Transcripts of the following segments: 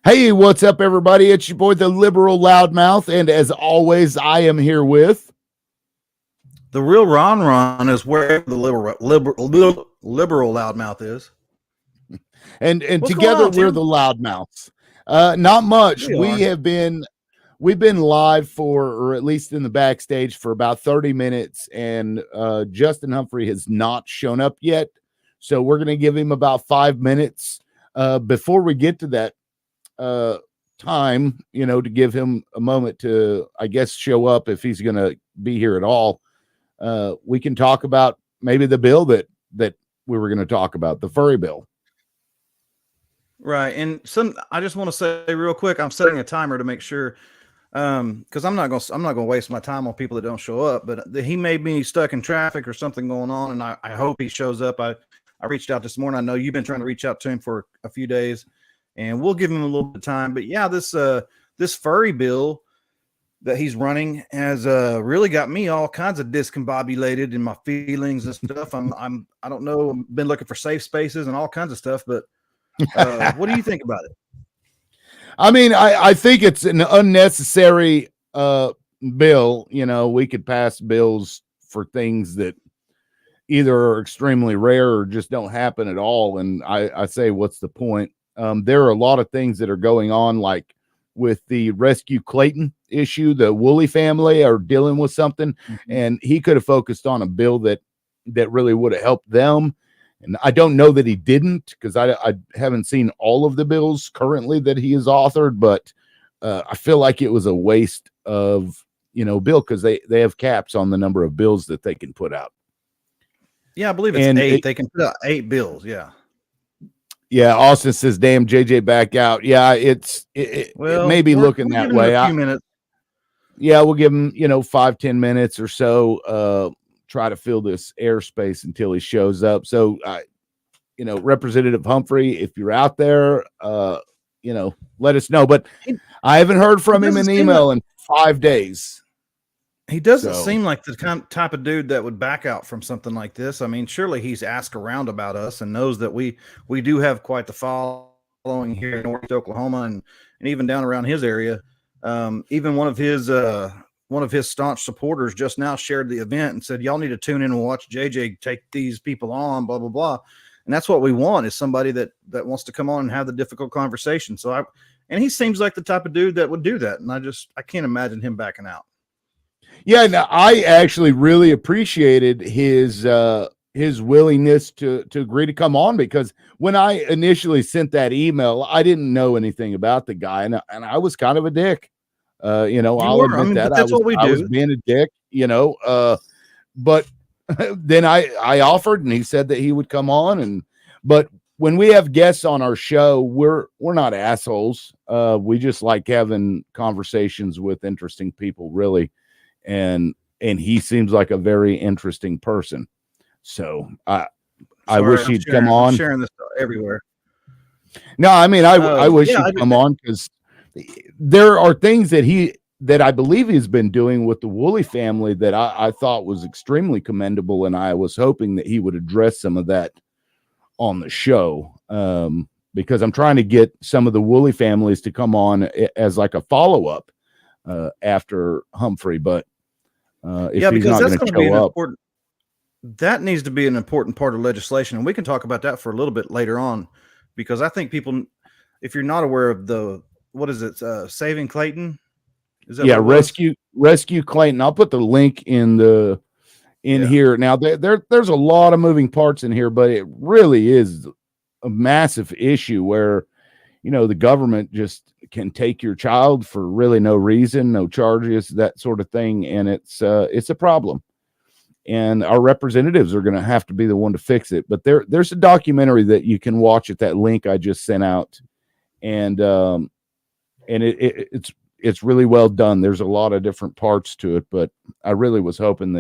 Hey, what's up, everybody? It's your boy, the Liberal Loudmouth, and as always, I am here with the real Ron is where the liberal loudmouth is. and What's going together on, we're Tim? the Loudmouths. Not much. We are. We've been live for, or at least in the backstage, for about 30 minutes, and Justin Humphrey has not shown up yet. So we're going to give him about 5 minutes before we get to that time, to give him a moment to, I guess, show up if he's going to be here at all. We can talk about maybe the bill that we were going to talk about, the furry bill. Right. And I just want to say real quick, I'm setting a timer to make sure, because I'm not going to waste my time on people that don't show up, but he may be stuck in traffic or something going on. And I hope he shows up. I reached out this morning. I know you've been trying to reach out to him for a few days, and we'll give him a little bit of time. But yeah, this furry bill that he's running has really got me all kinds of discombobulated in my feelings and stuff. I don't know. I've been looking for safe spaces and all kinds of stuff, but what do you think about it? I mean, I think it's an unnecessary bill. We could pass bills for things that either are extremely rare or just don't happen at all. And I say, what's the point? There are a lot of things that are going on, like with the Rescue Clayton issue. The Woolley family are dealing with something, and he could have focused on a bill that really would have helped them. And I don't know that he didn't, because I haven't seen all of the bills currently that he has authored, but I feel like it was a waste of, bill, because they have caps on the number of bills that they can put out. Yeah, I believe it's 8. They can put out 8 bills. Yeah. Yeah, Austin says, "Damn, JJ back out." Yeah, it may be looking that way. A few minutes. Yeah, we'll give him 5-10 minutes or so. Try to fill this airspace until he shows up. So, Representative Humphrey, if you're out there, let us know. But I haven't heard from him in email in 5 days. He doesn't seem like the type of dude that would back out from something like this. I mean, surely he's asked around about us and knows that we do have quite the following here in North Oklahoma and even down around his area. Even one of his staunch supporters just now shared the event and said, y'all need to tune in and watch JJ take these people on, blah, blah, blah. And that's what we want, is somebody that wants to come on and have the difficult conversation. And he seems like the type of dude that would do that. And I can't imagine him backing out. Yeah, no, I actually really appreciated his willingness to agree to come on, because when I initially sent that email, I didn't know anything about the guy, and I was kind of a dick. I'll admit that. That's what we do. I was being a dick, but then I offered, and he said that he would come on. But when we have guests on our show, we're not assholes. We just like having conversations with interesting people, really. And he seems like a very interesting person. So I wish he'd come on. I'm sharing this everywhere. No, I mean, I wish he'd come on, because there are things that I believe he's been doing with the Woolley family that I thought was extremely commendable, and I was hoping that he would address some of that on the show, because I'm trying to get some of the Woolley families to come on as like a follow-up after Humphrey, but if he's not going to show up. That needs to be an important part of legislation, and we can talk about that for a little bit later on, because I think people, if you're not aware of what is it, Saving Clayton? Is that Rescue Clayton. I'll put the link in here. Now there's a lot of moving parts in here, but it really is a massive issue where the government just can take your child for really no reason, no charges, that sort of thing, and it's a problem. And our representatives are going to have to be the one to fix it. But there's a documentary that you can watch at that link I just sent out, and it's really well done. There's a lot of different parts to it, but I really was hoping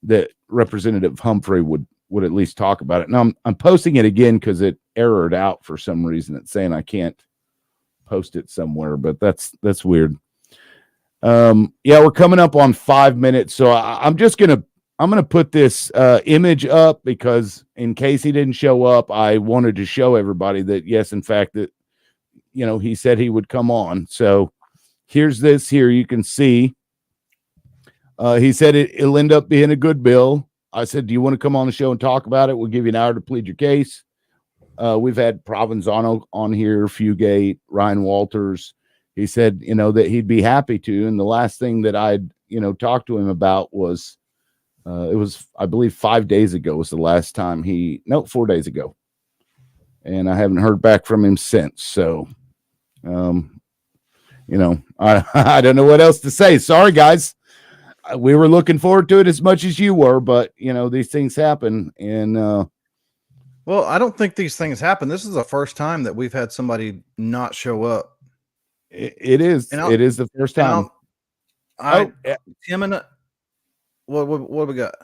that Representative Humphrey would at least talk about it. Now I'm posting it again because it errored out for some reason. It's saying I can't post it somewhere, but that's weird. We're coming up on 5 minutes, so I'm gonna put this image up, because in case he didn't show up, I wanted to show everybody that yes, in fact, that he said he would come on. So here's this here. You can see, he said it'll end up being a good bill. I said, do you want to come on the show and talk about it? We'll give you an hour to plead your case. We've had Provenzano on here, Fugate, Ryan Walters. He said, that he'd be happy to. And the last thing that I'd, talked to him about was, it was, I believe 5 days ago was the last time 4 days ago. And I haven't heard back from him since. So, I don't know what else to say. Sorry, guys. We were looking forward to it as much as you were, but these things happen. And, well, I don't think these things happen. This is the first time that we've had somebody not show up. It is the first time. Tim and what we got?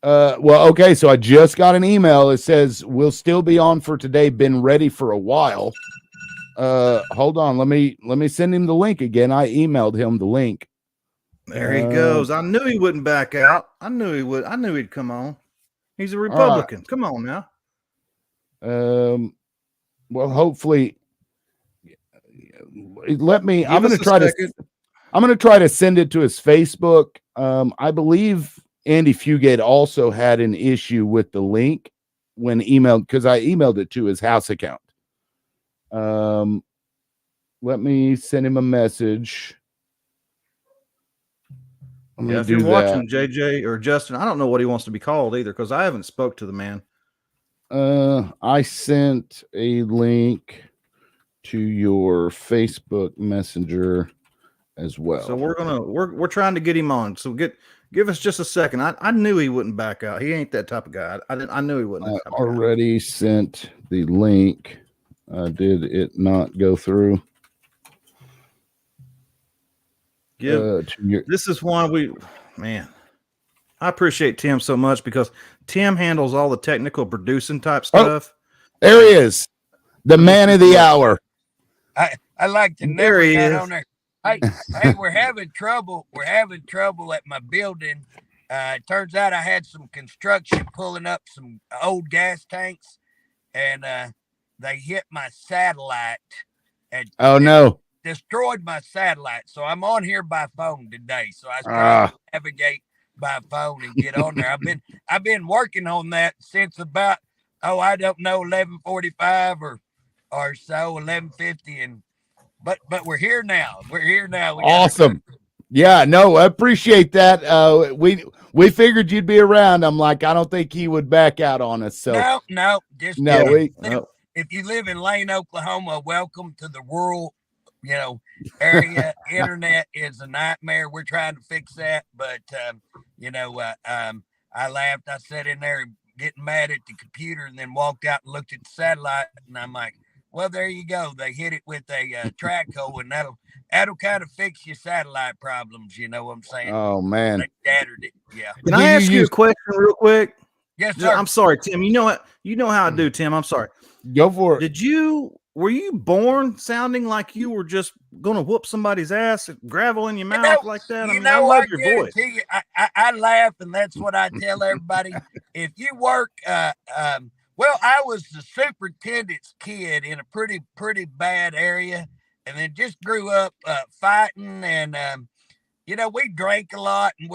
Well, okay. So I just got an email. It says we'll still be on for today. Been ready for a while. Hold on. Let me send him the link again. I emailed him the link. There he goes. I knew he wouldn't back out. I knew he would. I knew he'd come on. He's a Republican. Right. Come on now. Well, hopefully, let me. I'm going to try to send it to his Facebook. I believe Andy Fugate also had an issue with the link when emailed, because I emailed it to his house account. Let me send him a message. Yeah, if you're watching, JJ or Justin, I don't know what he wants to be called either, because I haven't spoke to the man. I sent a link to your Facebook Messenger as well. So we're trying to get him on. So give us just a second. I knew he wouldn't back out. He ain't that type of guy. I knew he wouldn't. I already sent the link. Did it not go through? Yeah. This is why I appreciate Tim so much, because Tim handles all the technical producing type stuff. There he is, the man of the hour. I like to never get on there. Hey, we're having trouble. We're having trouble at my building. It turns out I had some construction pulling up some old gas tanks, and they hit my satellite. And no. Destroyed my satellite. So I'm on here by phone today. So I was trying to navigate by phone and get on there. I've been working on that since about 11:45 or so, 11:50, and but we're here now. We're here now. Awesome. Yeah, no, I appreciate that. We figured you'd be around. I'm like, I don't think he would back out on us. So if you live in Lane, Oklahoma, welcome to the rural area. Internet is a nightmare. We're trying to fix that, but I laughed. I sat in there getting mad at the computer, and then walked out and looked at the satellite, and I'm like, well, there you go. They hit it with a track hole, and that'll kind of fix your satellite problems. You know what I'm saying? Oh man, they shattered it. Yeah. Can I ask you a question real quick? Yes, sir. I'm sorry, Tim. You know what? You know how I do, Tim. I'm sorry. Go for it. Were you born sounding like you were just going to whoop somebody's ass, gravel in your mouth like that? I love your voice. I laugh, and that's what I tell everybody. If you work, I was the superintendent's kid in a pretty bad area, and then just grew up fighting, and we drank a lot, and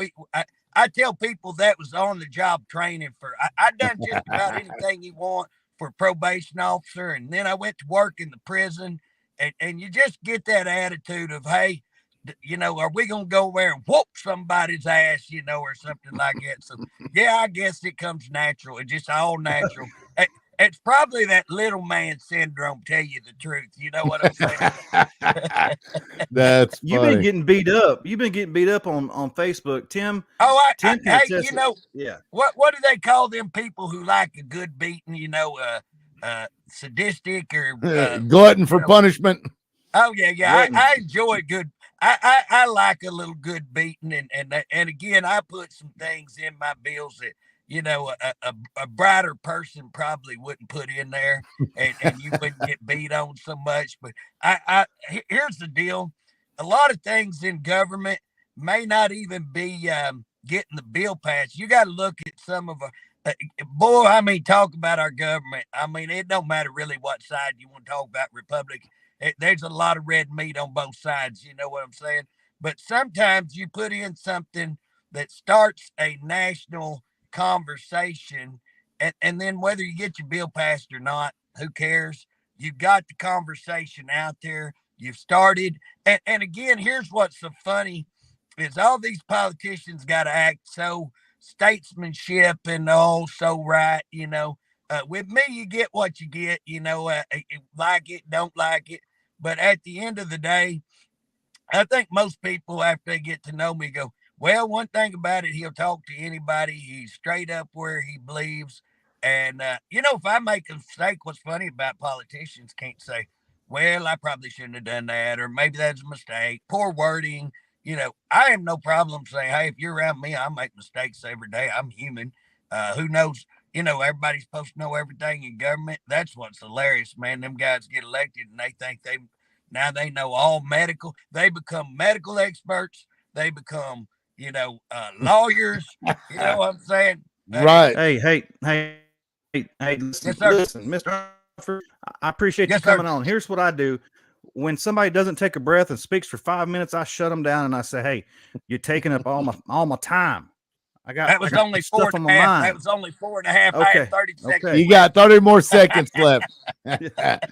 I tell people that was on the job training for. I done just about anything you want for probation officer, and then I went to work in the prison, and you just get that attitude of, hey, are we gonna go there and whoop somebody's ass, or something like that? So yeah, I guess it comes natural. It's just all natural. It's probably that little man syndrome, tell you the truth. You know what I'm saying? That's You've been getting beat up. You've been getting beat up on Facebook, Tim. Tim, yeah. What do they call them people who like a good beating? Sadistic or glutton for punishment. Oh yeah. I enjoy good. I like a little good beating, and again, I put some things in my bills that a brighter person probably wouldn't put in there, and you wouldn't get beat on so much. But here's the deal: a lot of things in government may not even be getting the bill passed. You got to look at some of talk about our government. It don't matter really what side you want to talk about, Republican. there's a lot of red meat on both sides. You know what I'm saying? But sometimes you put in something that starts a national conversation, and then whether you get your bill passed or not, who cares? You've got the conversation out there. You've started. And again, here's what's so funny is all these politicians got to act so statesmanship and all so right, with me, you get what you get, like it, don't like it. But at the end of the day, I think most people, after they get to know me, go, well, one thing about it, he'll talk to anybody. He's straight up where he believes. And, if I make a mistake, what's funny about politicians can't say, well, I probably shouldn't have done that, or maybe that's a mistake, poor wording. I have no problem saying, hey, if you're around me, I make mistakes every day. I'm human. Who knows? Everybody's supposed to know everything in government. That's what's hilarious, man. Them guys get elected and they think now they know all medical. They become medical experts. They become, lawyers. You know what I'm saying? Right. Hey, listen, Mr. Humphrey, I appreciate you coming on. Here's what I do. When somebody doesn't take a breath and speaks for 5 minutes, I shut them down and I say, hey, you're taking up all my time. That was only 4.5. That was only 4.5. Okay. I had 30 seconds. You got 30 more seconds left.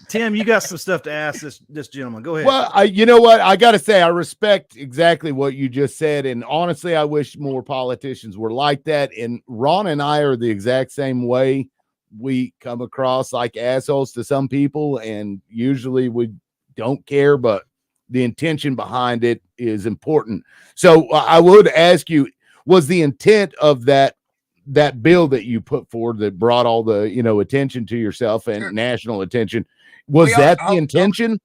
Tim, you got some stuff to ask this gentleman. Go ahead. Well, you know what? I got to say, I respect exactly what you just said. And honestly, I wish more politicians were like that. And Ron and I are the exact same way. We come across like assholes to some people, and usually we don't care, but the intention behind it is important. So I would ask you, was the intent of that bill that you put forward that brought all the attention to yourself and national attention, was that the intention?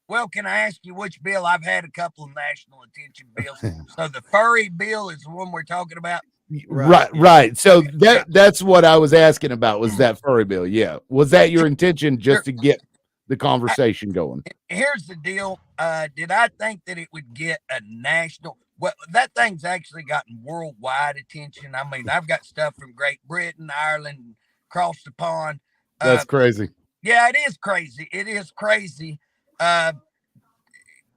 Well, can I ask you which bill? I've had a couple of national attention bills. So the furry bill is the one we're talking about. Right. So that's what I was asking about, was that furry bill. Yeah. Was that your intention, just to get the conversation going? Here's the deal. Did I think that it would get a national? Well, that thing's actually gotten worldwide attention. I mean, I've got stuff from Great Britain, Ireland, across the pond. That's crazy. Yeah, it is crazy. It is crazy.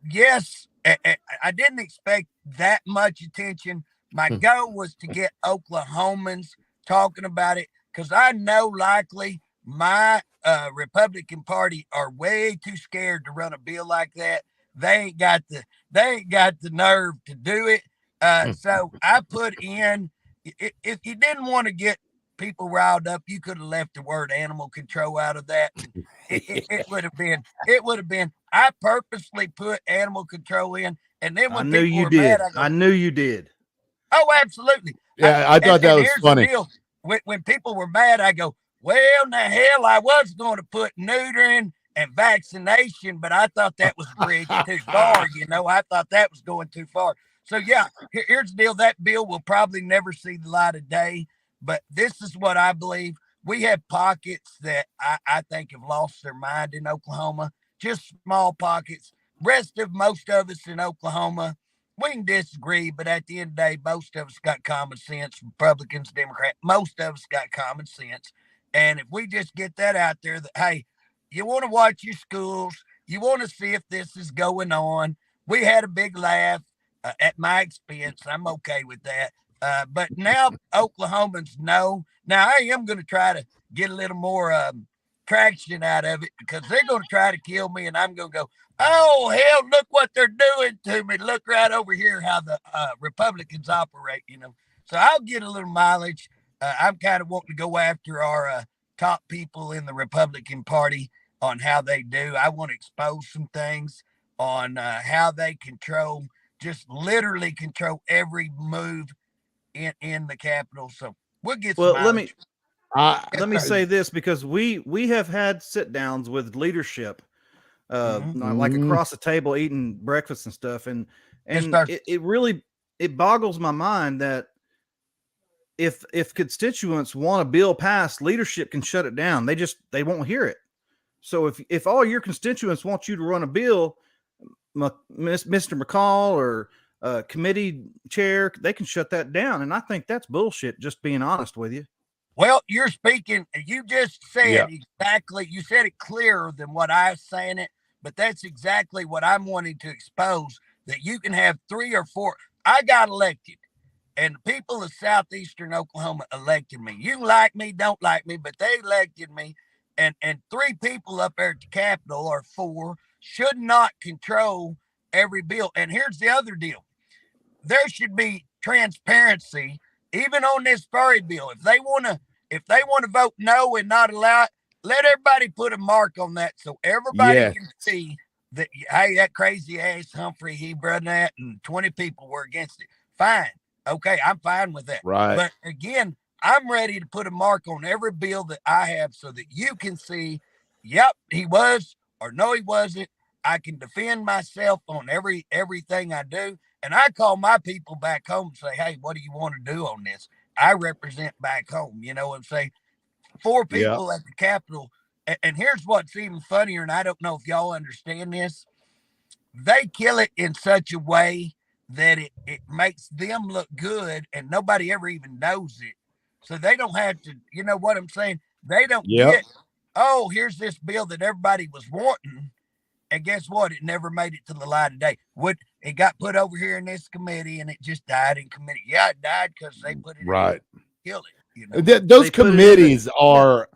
Yes, I didn't expect that much attention. My goal was to get Oklahomans talking about it, because I know likely my Republican Party are way too scared to run a bill like that. They ain't got the nerve to do it. So I put in, if you didn't want to get people riled up, you could have left the word animal control out of that. It would have been, I purposely put animal control in. And then when I knew you did. Oh, absolutely. Yeah, I thought that was funny. When people were mad, I go, well, in the hell, I was going to put neutering and vaccination, but I thought that was bridge too far. I thought that was going too far. So yeah, here's the deal. That bill will probably never see the light of day, but this is what I believe. We have pockets that I think have lost their mind in Oklahoma, just small pockets. Most of us in Oklahoma, we can disagree, but at the end of the day, most of us got common sense. Republicans, Democrats, most of us got common sense. And if we just get that out there, that, hey, you want to watch your schools, you want to see if this is going on. We had a big laugh at my expense. I'm okay with that. But now Oklahomans know. Now I am going to try to get a little more traction out of it, because they're going to try to kill me, and I'm going to go, oh, hell, look what they're doing to me. Look right over here how the Republicans operate, So I'll get a little mileage. I'm kind of wanting to go after our top people in the Republican Party on how they do. I want to expose some things on how they just literally control every move in the Capitol. So we'll get some mileage. Let me say this, because we have had sit downs with leadership, like across the table eating breakfast and stuff. And it really boggles my mind that if constituents want a bill passed, leadership can shut it down. They won't hear it. So if all your constituents want you to run a bill, Mr. McCall or committee chair, they can shut that down. And I think that's bullshit, just being honest with you. Well, you're speaking, you just said exactly, you said it clearer than what I was saying it, but that's exactly what I'm wanting to expose, that you can have 3 or 4. I got elected, and the people of southeastern Oklahoma elected me. You like me, don't like me, but they elected me. And 3 people up there at the Capitol, or 4, should not control every bill. And here's the other deal. There should be transparency even on this furry bill. If they want to vote no and not allow it, let everybody put a mark on that so everybody can see that, hey, that crazy ass Humphrey, he brought that, and 20 people were against it. Fine. Okay, I'm fine with that. Right. But again, I'm ready to put a mark on every bill that I have so that you can see, yep, he was, or no, he wasn't. I can defend myself on everything I do. And I call my people back home and say, hey, what do you want to do on this? I represent back home, you know what I'm saying? 4 people at the Capitol. And here's what's even funnier, and I don't know if y'all understand this. They kill it in such a way that it makes them look good, and nobody ever even knows it. So they don't have to, you know what I'm saying? They don't get, oh, here's this bill that everybody was wanting. And guess what? It never made it to the light of day. It got put over here in this committee, and it just died in committee. Yeah, it died because they put it in, kill it. You know? Those committees are,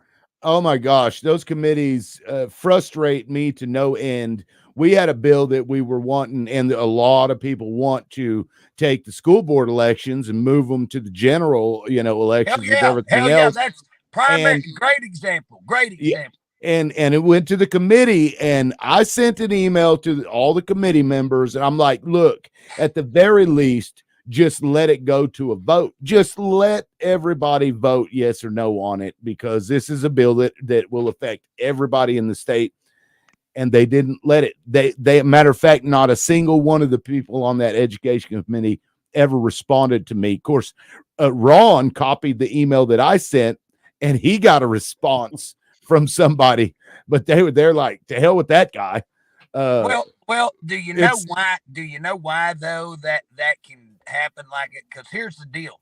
oh my gosh, those committees frustrate me to no end. We had a bill that we were wanting, and a lot of people want to take the school board elections and move them to the general, elections with everything else. That's primary. Great example. Great example. And it went to the committee, and I sent an email to all the committee members, and I'm like, look, at the very least, just let it go to a vote. Just let everybody vote yes or no on it, because this is a bill that will affect everybody in the state. And they didn't let it. They matter of fact, not a single one of the people on that education committee ever responded to me. Of course, Ron copied the email that I sent, and he got a response from somebody, but they're like, to hell with that guy. Well, do you know why? Do you know why though that can happen like it? Because here's the deal: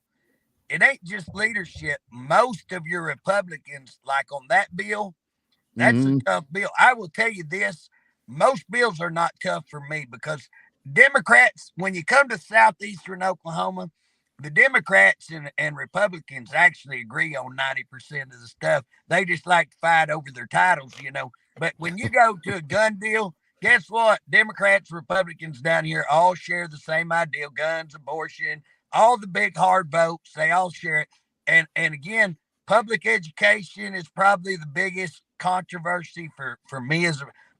it ain't just leadership. Most of your Republicans, like on that bill, that's a tough bill. I will tell you this: most bills are not tough for me, because Democrats, when you come to southeastern Oklahoma, the Democrats and Republicans actually agree on 90% of the stuff. They just like to fight over their titles, you know. But when you go to a gun deal, guess what? Democrats, Republicans down here all share the same idea: guns, abortion, all the big hard votes. They all share it. And again, public education is probably the biggest controversy for me.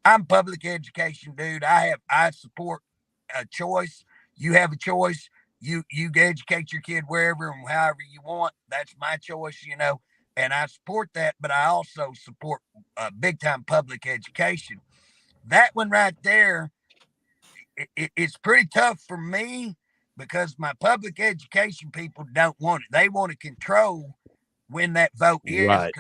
I'm a public education dude. I support a choice. You have a choice. You educate your kid wherever and however you want. That's my choice, you know, and I support that. But I also support big time public education. That one right there, it's pretty tough for me, because my public education people don't want it. They want to control when that vote is. Right.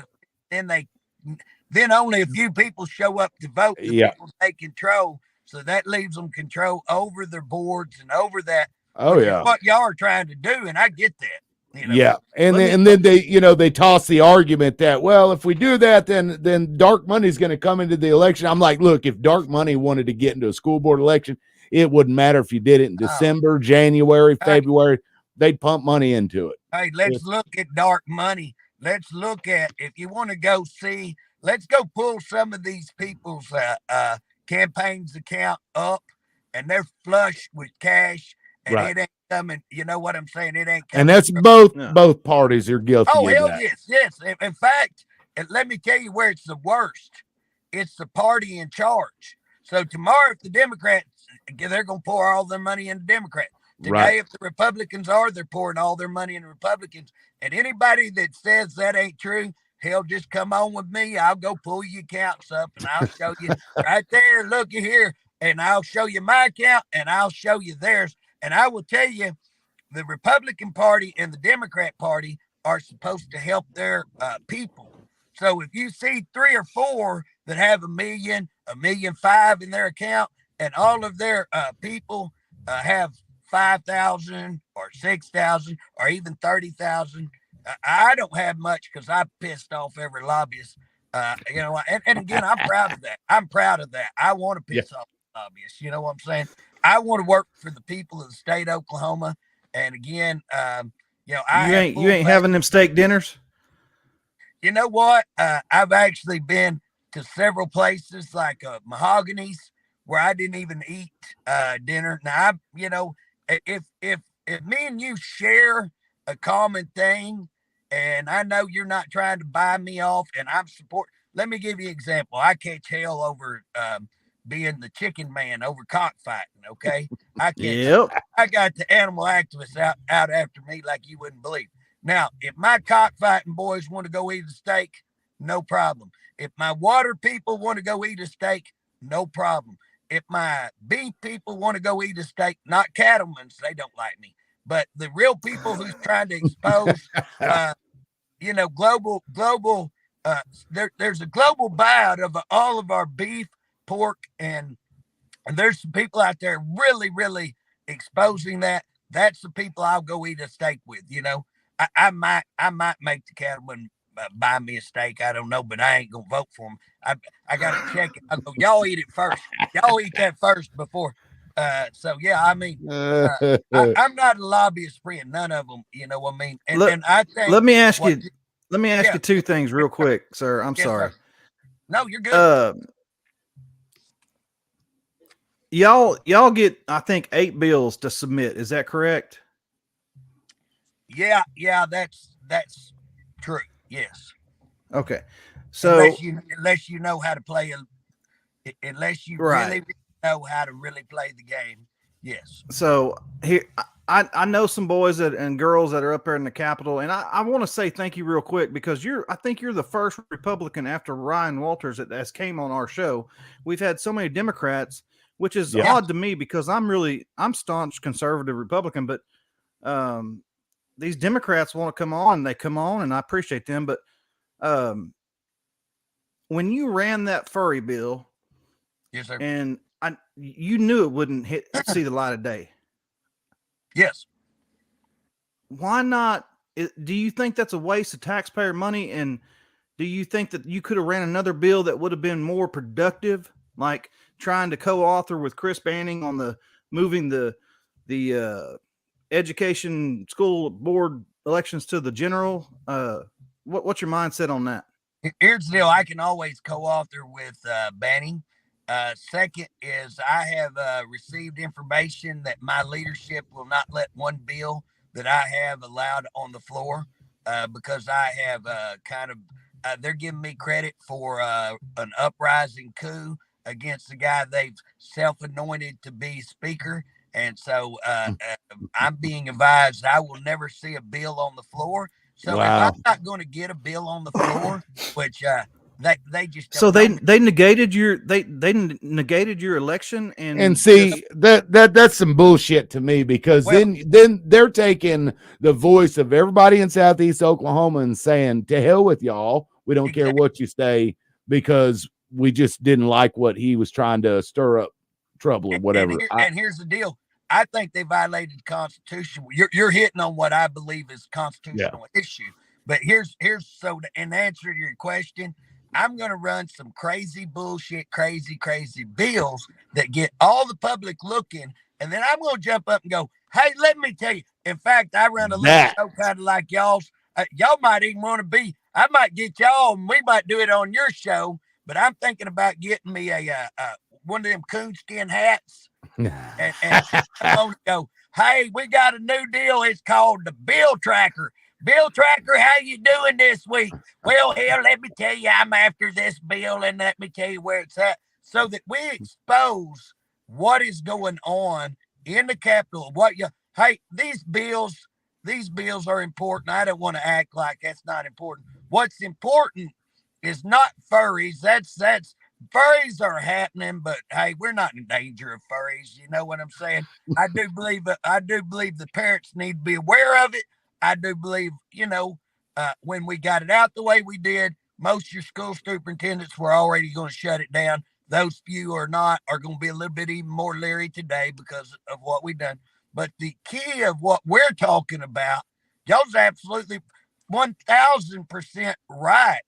Then only a few people show up to vote. The people take control, so that leaves them control over their boards and over that. Oh yeah, what y'all are trying to do, and I get that. You know? Yeah, and then they toss the argument that, well, if we do that, then dark money is going to come into the election. I'm like, look, if dark money wanted to get into a school board election, it wouldn't matter if you did it in December, January, February. They'd pump money into it. Hey, let's look at dark money. Let's look at, if you want to go see, let's go pull some of these people's campaigns account up, and they're flush with cash. And it ain't coming, you know what I'm saying? It ain't coming. And that's both parties are guilty of hell that. Yes. In fact, let me tell you where it's the worst. It's the party in charge. So tomorrow, if the Democrats, they're going to pour all their money into Democrats. Today, if the Republicans are, they're pouring all their money into Republicans. And anybody that says that ain't true, hell, just come on with me. I'll go pull your accounts up, and I'll show you right there. Looky here. And I'll show you my account, and I'll show you theirs. And I will tell you, the Republican Party and the Democrat Party are supposed to help their people. So if you see 3 or 4 that have $1.5 million in their account, and all of their people have 5,000 or 6,000 or even 30,000, I don't have much because I pissed off every lobbyist. And again, I'm proud of that. I'm proud of that. I want to piss off the lobbyists. You know what I'm saying? I want to work for the people of the state of Oklahoma. And again, I you ain't having them steak dinners. You know what? I've actually been to several places like Mahogany's where I didn't even eat dinner. Now, if me and you share a common thing, and I know you're not trying to buy me off, and I'm support. Let me give you an example. I catch hell over being the chicken man over cockfighting. Okay, I got the animal activists out after me like you wouldn't believe. Now, if my cockfighting boys want to go eat a steak, no problem. If my water people want to go eat a steak, no problem. If my beef people want to go eat a steak, not cattlemen's, they don't like me, but the real people who's trying to expose, global, there's a global buyout of all of our beef, pork, and there's some people out there really, really exposing that. That's the people I'll go eat a steak with. I might make the cattleman buy me a steak. I don't know, but I ain't gonna vote for him. I gotta check it. I go, y'all eat it first. Y'all eat that first before. So yeah, I mean, I'm not a lobbyist friend. None of them. You know what I mean? And I think. Let me ask you two things real quick, sir. I'm sorry. Sir. No, you're good. Y'all get, I think, 8 bills to submit. Is that correct? Yeah, that's true. Yes. Okay. So unless you know how to play unless you really know how to really play the game. Yes. So here I know some boys and girls that are up there in the Capitol, and I want to say thank you real quick because I think you're the first Republican after Ryan Walters that has came on our show. We've had so many Democrats, which is odd to me because I'm staunch conservative Republican, but these Democrats want to come on, they come on, and I appreciate them. But when you ran that furry bill, yes, sir, and you knew it wouldn't see the light of day. Yes. Why not? Do you think that's a waste of taxpayer money? And do you think that you could have ran another bill that would have been more productive, like trying to co-author with Chris Banning on moving the education school board elections to the general? What's your mindset on that? Here's the deal. I can always co-author with Banning. Second is I have received information that my leadership will not let one bill that I have allowed on the floor because I have they're giving me credit for an uprising coup against the guy they've self-anointed to be speaker. And so I'm being advised I will never see a bill on the floor. So if I'm not going to get a bill on the floor, which they just so they negated your negated your election and see that's some bullshit to me because then they're taking the voice of everybody in Southeast Oklahoma and saying to hell with y'all, we don't care what you say because we just didn't like what he was trying to stir up trouble or whatever. And here's the deal. I think they violated the Constitution. You're hitting on what I believe is a constitutional issue. But here's so in answer to your question, I'm going to run some crazy bullshit, crazy bills that get all the public looking. And then I'm going to jump up and go, hey, let me tell you. In fact, I run a little show kind of like y'all's. Y'all might even want to be, I might get y'all and we might do it on your show. But I'm thinking about getting me a one of them coonskin hats. and I'm going to go, hey, we got a new deal. It's called the Bill Tracker. Bill Tracker, how you doing this week? Well, here, let me tell you, I'm after this bill, and let me tell you where it's at, so that we expose what is going on in the Capitol. Hey, these bills are important. I don't want to act like that's not important. What's important is not furries. That's furries are happening, but hey, we're not in danger of furries. You know what I'm saying? I do believe the parents need to be aware of it. I do believe, when we got it out the way we did, most of your school superintendents were already going to shut it down. Those few are not, are going to be a little bit even more leery today because of what we've done. But the key of what we're talking about, y'all's absolutely 1000% right.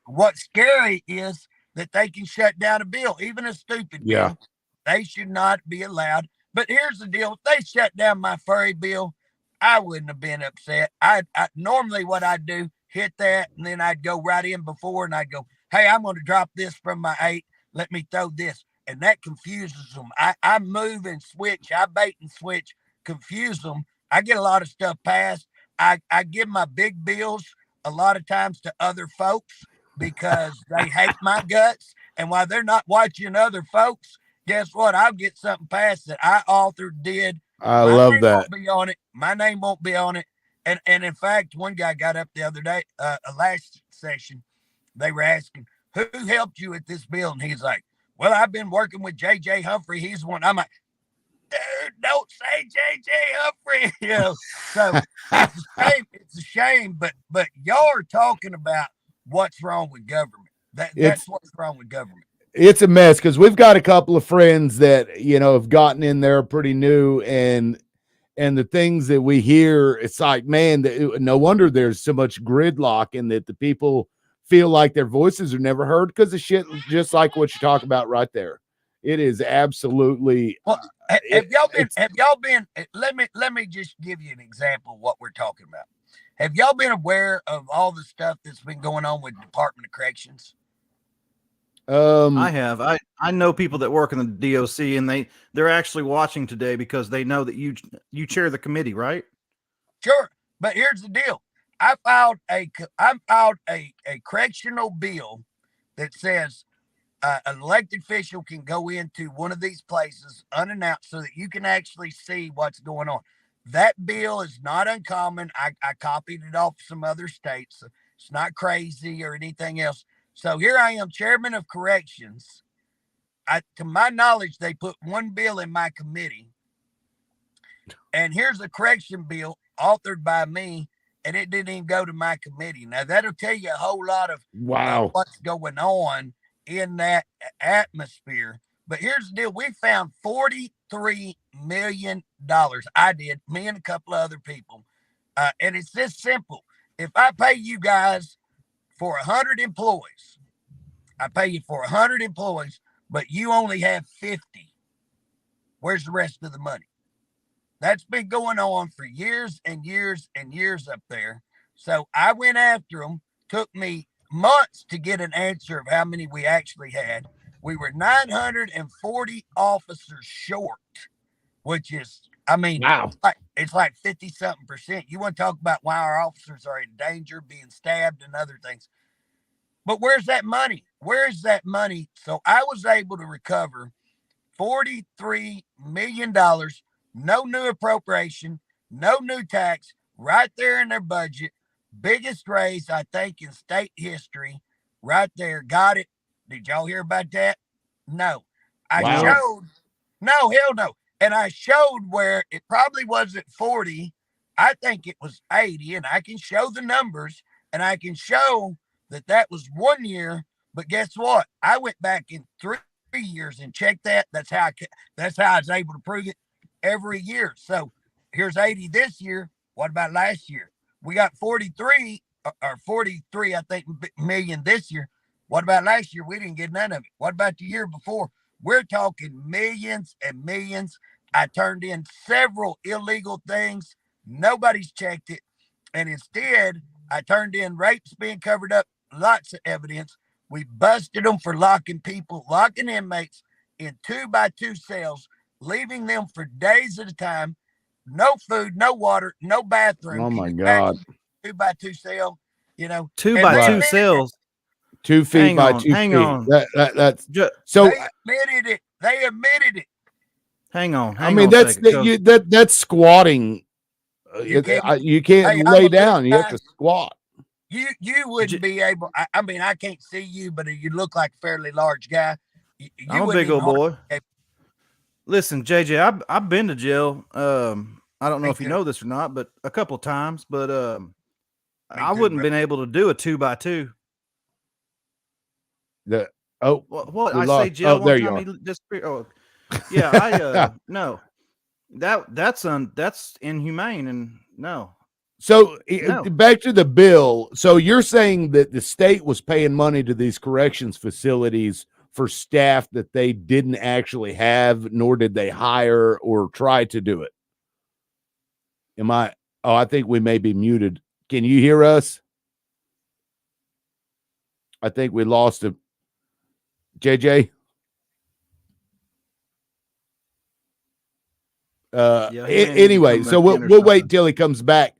what's scary is that they can shut down a bill, even a stupid bill. They should not be allowed. But here's the deal: if they shut down my furry bill, I wouldn't have been upset. I normally what I'd do, hit that, and then I'd go right in before, and I'd go, "Hey, I'm going to drop this from my 8. Let me throw this," and that confuses them. I move and switch. I bait and switch, confuse them. I get a lot of stuff passed. I give my big bills a lot of times to other folks because they hate my guts, and while they're not watching other folks, guess what? I'll get something passed that I authored, did. I love that. Won't be on it. My name won't be on it. And in fact, one guy got up the other day, last session, they were asking, who helped you with this bill? And he's like, well, I've been working with J.J. Humphrey. He's one. I'm like, dude, don't say J.J. Humphrey. You know, so it's a shame, but y'all are talking about what's wrong with government. That's what's wrong with government. It's a mess because we've got a couple of friends that, you know, have gotten in there pretty new, and the things that we hear, it's like, man, no wonder there's so much gridlock, and that the people feel like their voices are never heard because of shit just like what you talk about right there. It is absolutely. Well, have y'all been? Let me just give you an example of what we're talking about. Have y'all been aware of all the stuff that's been going on with Department of Corrections? I have. I know people that work in the DOC, and they're actually watching today because they know that you chair the committee, right? Sure, but here's the deal. I filed a correctional bill that says an elected official can go into one of these places unannounced so that you can actually see what's going on. That bill is not uncommon. I copied it off some other states. So it's not crazy or anything else. So here I am, chairman of corrections. To my knowledge, they put one bill in my committee. And here's a correction bill authored by me, and it didn't even go to my committee. Now, that'll tell you a whole lot of what's going on in that atmosphere. But here's the deal. We found $43 million. I did, me and a couple of other people. And it's this simple. If I pay you guys for 100 employees, I pay you for 100 employees, but you only have 50. Where's the rest of the money? That's been going on for years and years and years up there. So I went after them. Took me months to get an answer of how many we actually had. We were 940 officers short, which is, I mean, wow. It's like 50-something%. You want to talk about why our officers are in danger, being stabbed and other things. But where's that money? Where is that money? So I was able to recover $43 million, no new appropriation, no new tax, right there in their budget. Biggest raise, I think, in state history, right there. Got it. Did y'all hear about that? No. I showed, no, hell no. And I showed where it probably wasn't 40. I think it was 80, and I can show the numbers, and I can show that was 1 year. But guess what? I went back in 3 years and checked that. That's how I was able to prove it every year. So here's 80 this year. What about last year? We got 43, I think, million this year. What about last year? We didn't get none of it. What about the year before? We're talking millions and millions. I turned in several illegal things. Nobody's checked it. And instead, I turned in rapes being covered up, lots of evidence. We busted them for locking inmates in 2x2 cells, leaving them for days at a time. No food, no water, no bathroom. Oh my God. 2x2 cell, you know. 2x2 cells. 2 feet by 2 feet. Hang on. That's so. They admitted it. Hang on. That's squatting. You can't lay down. You have to squat. You wouldn't be able. I mean, I can't see you, but you look like a fairly large guy. I'm a big old boy. Listen, JJ, I've been to jail. I don't know if you know this or not, but a couple of times. But I wouldn't have been able to do a 2x2. What I say, jail. Oh, there you are. Yeah, no, that's inhumane, and no. So No. back to the bill. So you're saying that the state was paying money to these corrections facilities for staff that they didn't actually have, nor did they hire or try to do it. Am I? Oh, I think we may be muted. Can you hear us? I think we lost him. JJ? Anyway, so we'll wait till he comes back.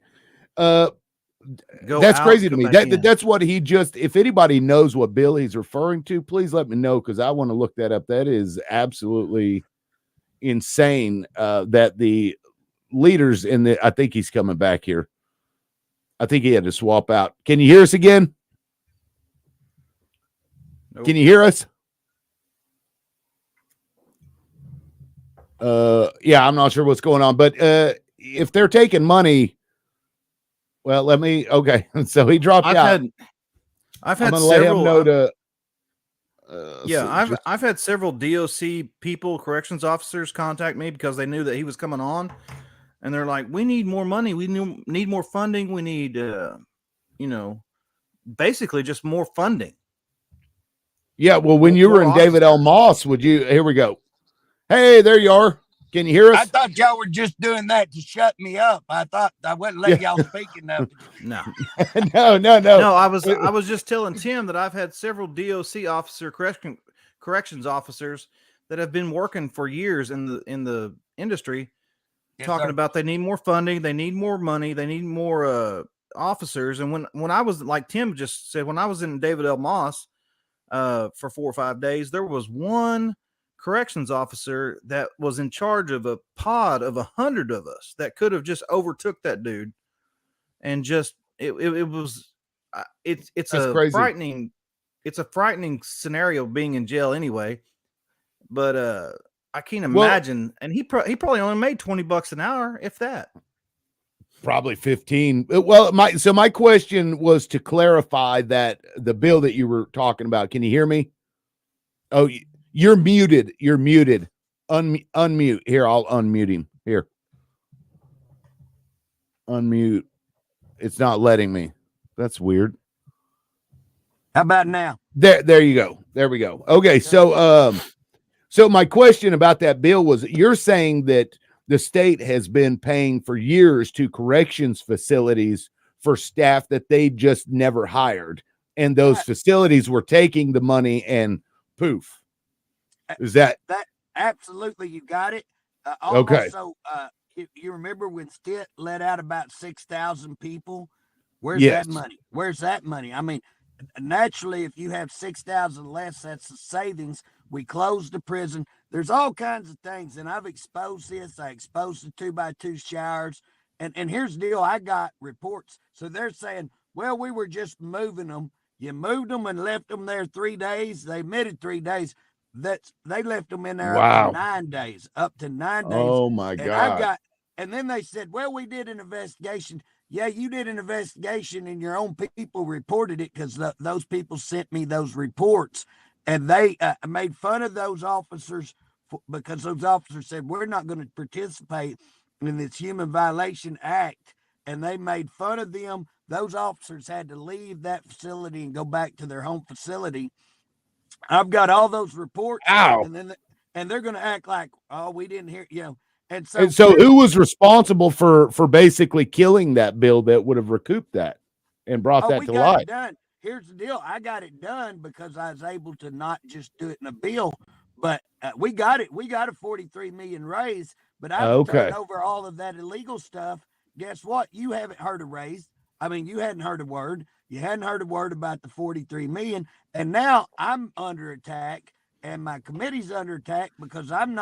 That's crazy to me. That's what he just, if anybody knows what bill he's referring to, please let me know, because I want to look that up. That is absolutely insane that the leaders in the, I think he's coming back here. I think he had to swap out. Can you hear us again? Nope. Can you hear us? Yeah, I'm not sure what's going on, but if they're taking money, well, let me. Okay, so he dropped out. I've had several. Let him know to. I've had several DOC people, corrections officers, contact me because they knew that he was coming on, and they're like, "We need more money. We need more funding. We need, basically just more funding." Yeah, well, when you were in David L. Moss, would you? Here we go. Hey, there you are. Can you hear us? I thought y'all were just doing that to shut me up. I thought I wouldn't let y'all speak enough. No. No. I was just telling Tim that I've had several DOC corrections officers that have been working for years in the industry, talking about they need more funding, they need more money, they need more officers. And when I was, like Tim just said, when I was in David L. Moss for 4 or 5 days, there was one corrections officer that was in charge of a pod of 100 of us that could have just overtook that dude, and just it's a crazy. It's a frightening scenario being in jail anyway. But I can't imagine. And he probably only made $20 an hour, if that. Probably 15. Well, my question was to clarify that the bill that you were talking about. Can you hear me? Oh, you're muted. You're muted. Unmute. Here, I'll unmute him. Here. Unmute. It's not letting me. That's weird. How about now? There you go. There we go. Okay, so my question about that bill was, you're saying that the state has been paying for years to corrections facilities for staff that they just never hired, and those facilities were taking the money and poof. Is that absolutely? You got it. Okay. Also, you remember when Stitt let out about 6,000 people? Where's that money? Where's that money? I mean, naturally, if you have 6,000 less, that's the savings. We closed the prison. There's all kinds of things, and I've exposed this. I exposed the 2x2 showers, and here's the deal. I got reports. So they're saying, well, we were just moving them. You moved them and left them there 3 days. They admitted 3 days. They left them in there up to 9 days. Up to 9 days. Oh my God! And then they said, well, we did an investigation. Yeah, you did an investigation, and your own people reported it because those people sent me those reports, and they made fun of those officers because those officers said, we're not going to participate in this Human Violation Act, and they made fun of them. Those officers had to leave that facility and go back to their home facility. I've got all those reports. Ow. And they're going to act like, oh, we didn't hear, And so who was responsible for basically killing that bill that would have recouped that and brought that to light? Done. Here's the deal. I got it done because I was able to not just do it in a bill, but we got it. We got a 43 million raise, but I've turned over all of that illegal stuff. Guess what? You haven't heard a raise. I mean, you hadn't heard a word. You hadn't heard a word about the 43 million. And now I'm under attack, and my committee's under attack because I'm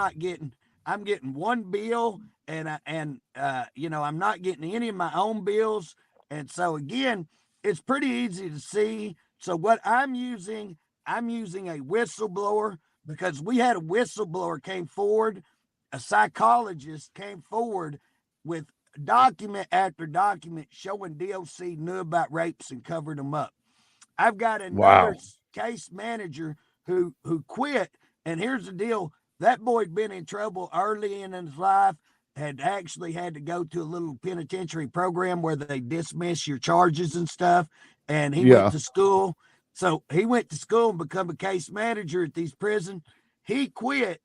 getting one bill, and I'm not getting any of my own bills. And so again, it's pretty easy to see. So what I'm using a whistleblower, because we had a whistleblower came forward, a psychologist came forward with document after document showing DOC knew about rapes and covered them up. I've got another case manager who quit, and here's the deal. That boy'd been in trouble early in his life. had actually had to go to a little penitentiary program where they dismiss your charges and stuff. And he went to school. So he went to school and become a case manager at these prisons. He quit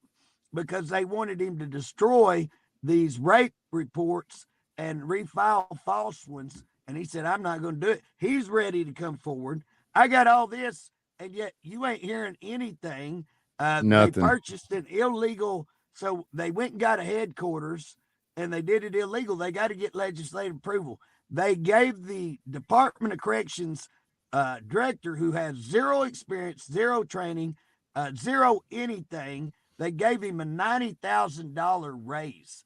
because they wanted him to destroy these rape reports and refile false ones. And he said, I'm not going to do it. He's ready to come forward. I got all this, and yet you ain't hearing anything. Nothing. They purchased an illegal, so they went and got a headquarters, and they did it illegal. They got to get legislative approval. They gave the Department of Corrections director, who has zero experience, zero training, zero anything, they gave him a $90,000 raise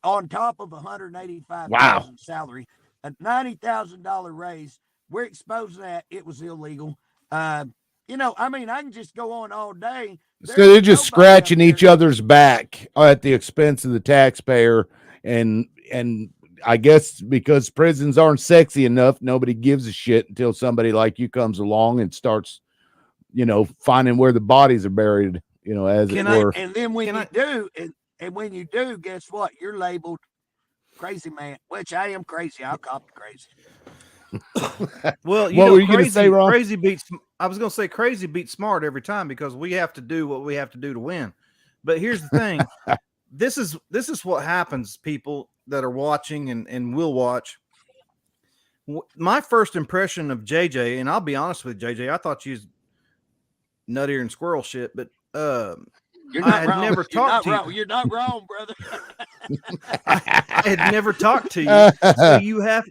on top of $185,000 salary. A $90,000 raise. We're exposing that it was illegal. You know, I mean, I can just go on all day. So they're just scratching each other's back at the expense of the taxpayer, and I guess because prisons aren't sexy enough, nobody gives a shit until somebody like you comes along and starts, you know, finding where the bodies are buried, you know, as it were. And then when you do, and when you do, guess what? You're labeled crazy man, which I am crazy. I'll cop crazy. Well, you what know, were you going to say, Ron? I was going to say crazy beats smart every time, because we have to do what we have to do to win. But here's the thing. This is what happens, people that are watching and will watch. My first impression of JJ, and I'll be honest with JJ, I thought you was nuttier and squirrel shit, but You're not I had wrong. never talked to you. You're not wrong, brother. I had never talked to you. So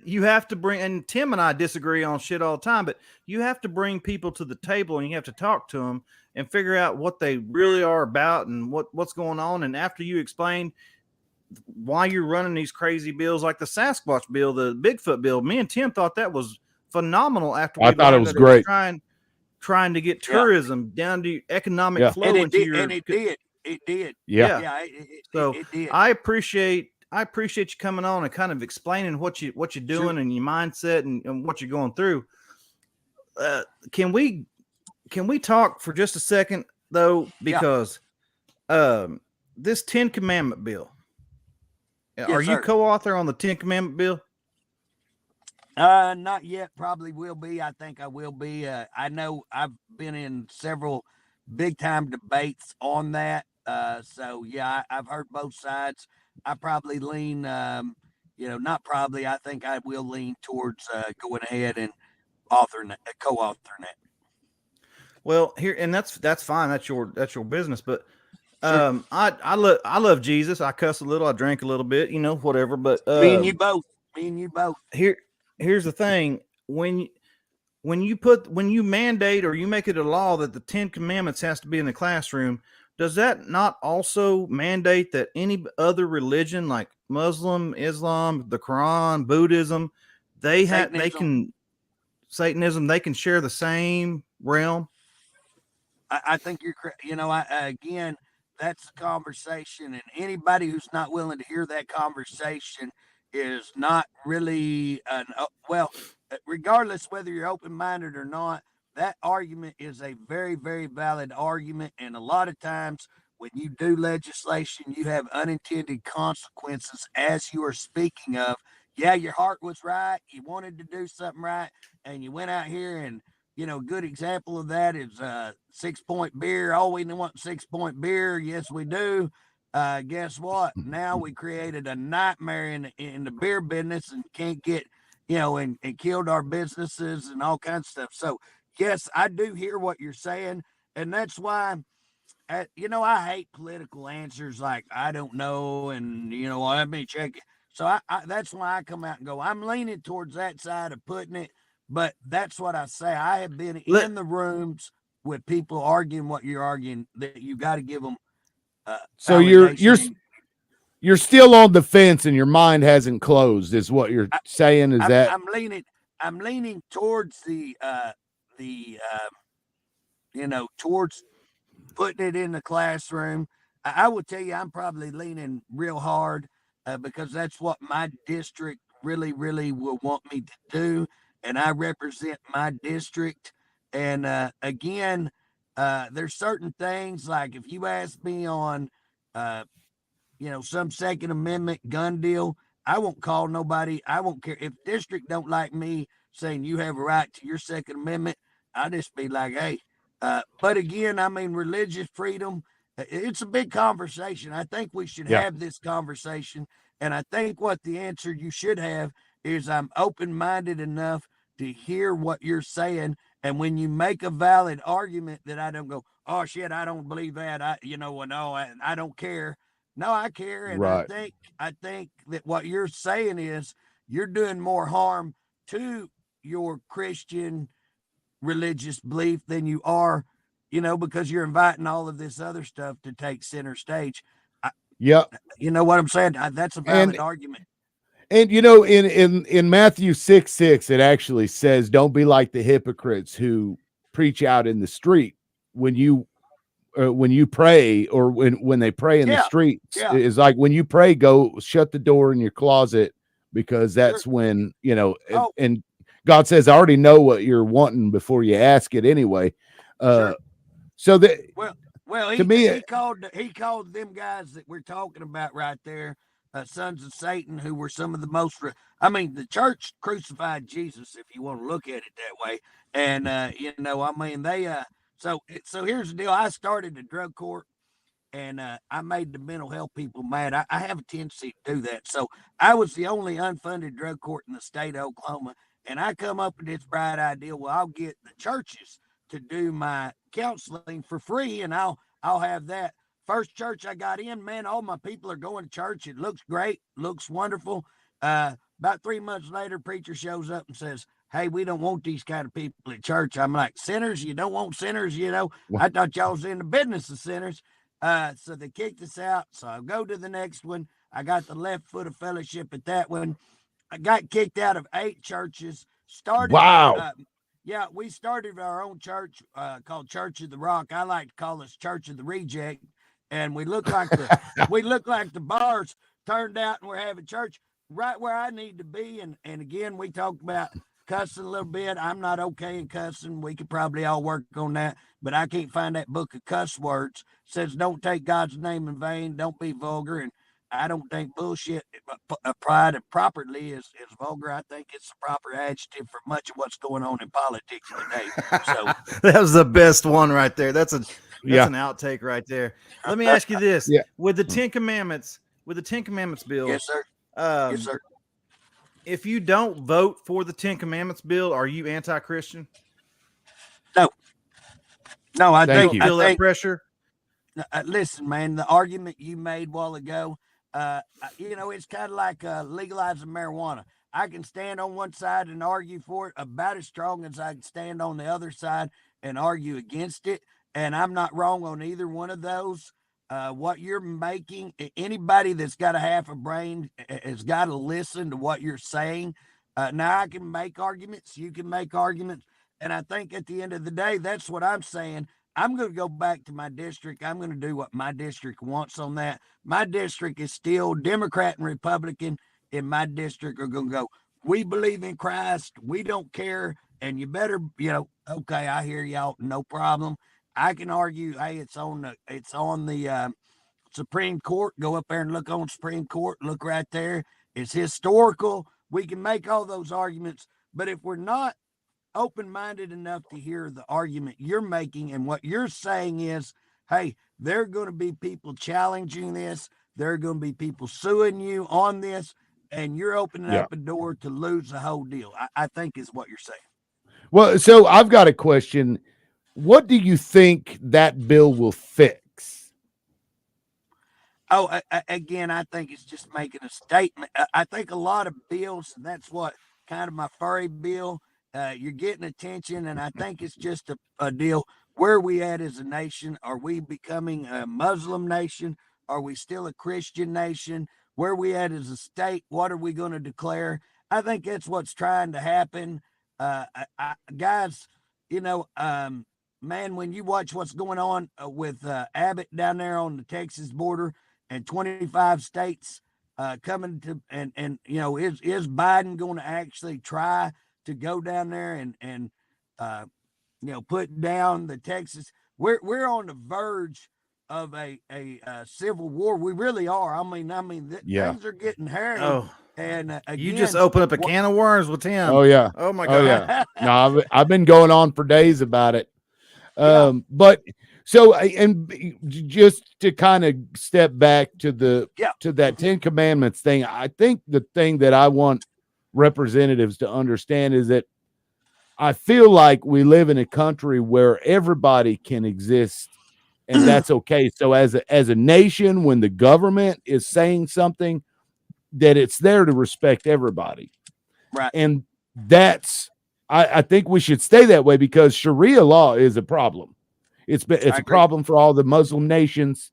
you have to bring, and Tim and I disagree on shit all the time, but you have to bring people to the table and you have to talk to them and figure out what they really are about and what's going on. And after you explain why you're running these crazy bills like the Sasquatch bill, the Bigfoot bill, me and Tim thought that was phenomenal. After we I thought it was great. Trying to get tourism down to economic flow into your, and it did. It did. Yeah. So it did. I appreciate you coming on and kind of explaining what you're doing and your mindset and what you're going through. Can we talk for just a second though? Because this 10 Commandment bill, are you co-author on the 10 Commandment bill? Not yet. Probably will be. I think I will be. I know I've been in several big time debates on that. So yeah, I've heard both sides. I probably lean, not probably. I think I will lean towards going ahead and co-authoring it. Well, here, and that's fine. That's your business. But I love Jesus. I cuss a little. I drink a little bit. You know, whatever. But me and you both. Here's the thing. When you mandate or you make it a law that the 10 Commandments has to be in the classroom, does that not also mandate that any other religion like Muslim, Islam, the Quran, Buddhism, Satanism, they can share the same realm? I think you're correct. You know, again, that's the conversation, and anybody who's not willing to hear that conversation is not really regardless whether you're open-minded or not, that argument is a very, very valid argument. And a lot of times when you do legislation, you have unintended consequences, as you are speaking of. Yeah, your heart was right. You wanted to do something right, and you went out here and, you know, good example of that is 6 Point beer. Oh, we want 6 Point beer. Yes, we do. Guess what? Now we created a nightmare in the beer business and can't get, you know, and killed our businesses and all kinds of stuff. So yes, I do hear what you're saying. And that's why, I hate political answers like, I don't know. And, you know, let me check it. So I that's why I come out and go, I'm leaning towards that side of putting it. But that's what I say. I have been in the rooms with people arguing what you're arguing, that you got to give them. So you're still on the fence and your mind hasn't closed, is what you're saying. I'm leaning towards towards putting it in the classroom. I will tell you, I'm probably leaning real hard because that's what my district really, really will want me to do. And I represent my district. And again, there's certain things like if you ask me on some Second Amendment gun deal. I won't call nobody. I won't care if district don't like me saying you have a right to your Second Amendment. I'll just be like, hey. But again, I mean, religious freedom. It's a big conversation. I think we should Yeah. have this conversation, and I think what the answer you should have is I'm open-minded enough to hear what you're saying, and when you make a valid argument, that I don't go, oh shit, I don't believe that. I don't care. No, I care, and Right. I think that what you're saying is you're doing more harm to your Christian religious belief than you are, because you're inviting all of this other stuff to take center stage. Yeah. You know what I'm saying? That's a valid argument. And in Matthew 6:6, it actually says, "Don't be like the hypocrites who preach out in the street when you pray, or when they pray in the streets." Yeah. It's like when you pray, go shut the door in your closet, because that's when and God says, "I already know what you're wanting before you ask it anyway." So that he called them guys that we're talking about right there, sons of Satan, who were some of the most. The church crucified Jesus, if you want to look at it that way. And they. So here's the deal. I started a drug court, and I made the mental health people mad. I have a tendency to do that. So I was the only unfunded drug court in the state of Oklahoma, and I come up with this bright idea. Well, I'll get the churches to do my counseling for free, and I'll have that. First church I got in, man, all my people are going to church. It looks great, looks wonderful. About 3 months later, preacher shows up and says, hey, we don't want these kind of people at church. I'm like, sinners? You don't want sinners? I thought y'all was in the business of sinners. So they kicked us out. So I go to the next one. I got the left foot of fellowship at that one. I got kicked out of 8 churches. Wow. We started our own church called Church of the Rock. I like to call us Church of the Reject. And we look like the bars turned out, and we're having church right where I need to be. And again, we talked about cussing a little bit. I'm not okay in cussing. We could probably all work on that, but I can't find that book of cuss words. It says don't take God's name in vain, don't be vulgar, and I don't think bullshit applied properly is vulgar. I think it's the proper adjective for much of what's going on in politics today. So that was the best one right there. That's an outtake right there. Let me ask you this: with the Ten Commandments bill, yes, sir. Yes, sir. If you don't vote for the Ten Commandments bill, are you anti-Christian? No, I Thank think you. Feel that pressure. Listen, man, the argument you made a while ago, it's kind of like legalizing marijuana. I can stand on one side and argue for it about as strong as I can stand on the other side and argue against it. And I'm not wrong on either one of those. What you're making, anybody that's got a half a brain has got to listen to what you're saying. Now I can make arguments, you can make arguments. And I think at the end of the day, that's what I'm saying. I'm going to go back to my district. I'm going to do what my district wants on that. My district is still Democrat and Republican. In my district are going to go, we believe in Christ. We don't care. And you better, okay, I hear y'all. No problem. I can argue, hey, it's on the Supreme Court. Go up there and look on Supreme Court. Look right there. It's historical. We can make all those arguments. But if we're not open-minded enough to hear the argument you're making, and what you're saying is, hey, there are going to be people challenging this. There are going to be people suing you on this, and you're opening up a door to lose the whole deal. I think is what you're saying. Well, so I've got a question. What do you think that bill will fix? Oh, again, I think it's just making a statement. I think a lot of bills, and that's what kind of my furry bill, you're getting attention, and I think it's just a deal. Where are we at as a nation? Are we becoming a Muslim nation? Are we still a Christian nation? Where are we at as a state? What are we going to declare? I think that's what's trying to happen. Guys, man, when you watch what's going on with Abbott down there on the Texas border and 25 states coming to, and is Biden going to actually try to go down there and put down the Texas? We're on the verge a civil war. We really are. Yeah. Things are getting hairy. Oh, And you again, just open up a can of worms with him. Oh yeah. Oh my Oh God. yeah. No, I've been going on for days about it. Yeah. But so just to kind of step back to that 10 Commandments thing, I think the thing that I want representatives to understand is that I feel like we live in a country where everybody can exist, and that's okay. So as a nation, when the government is saying something, that it's there to respect everybody. Right. And that's I think we should stay that way, because Sharia law is a problem. It's a problem for all the Muslim nations.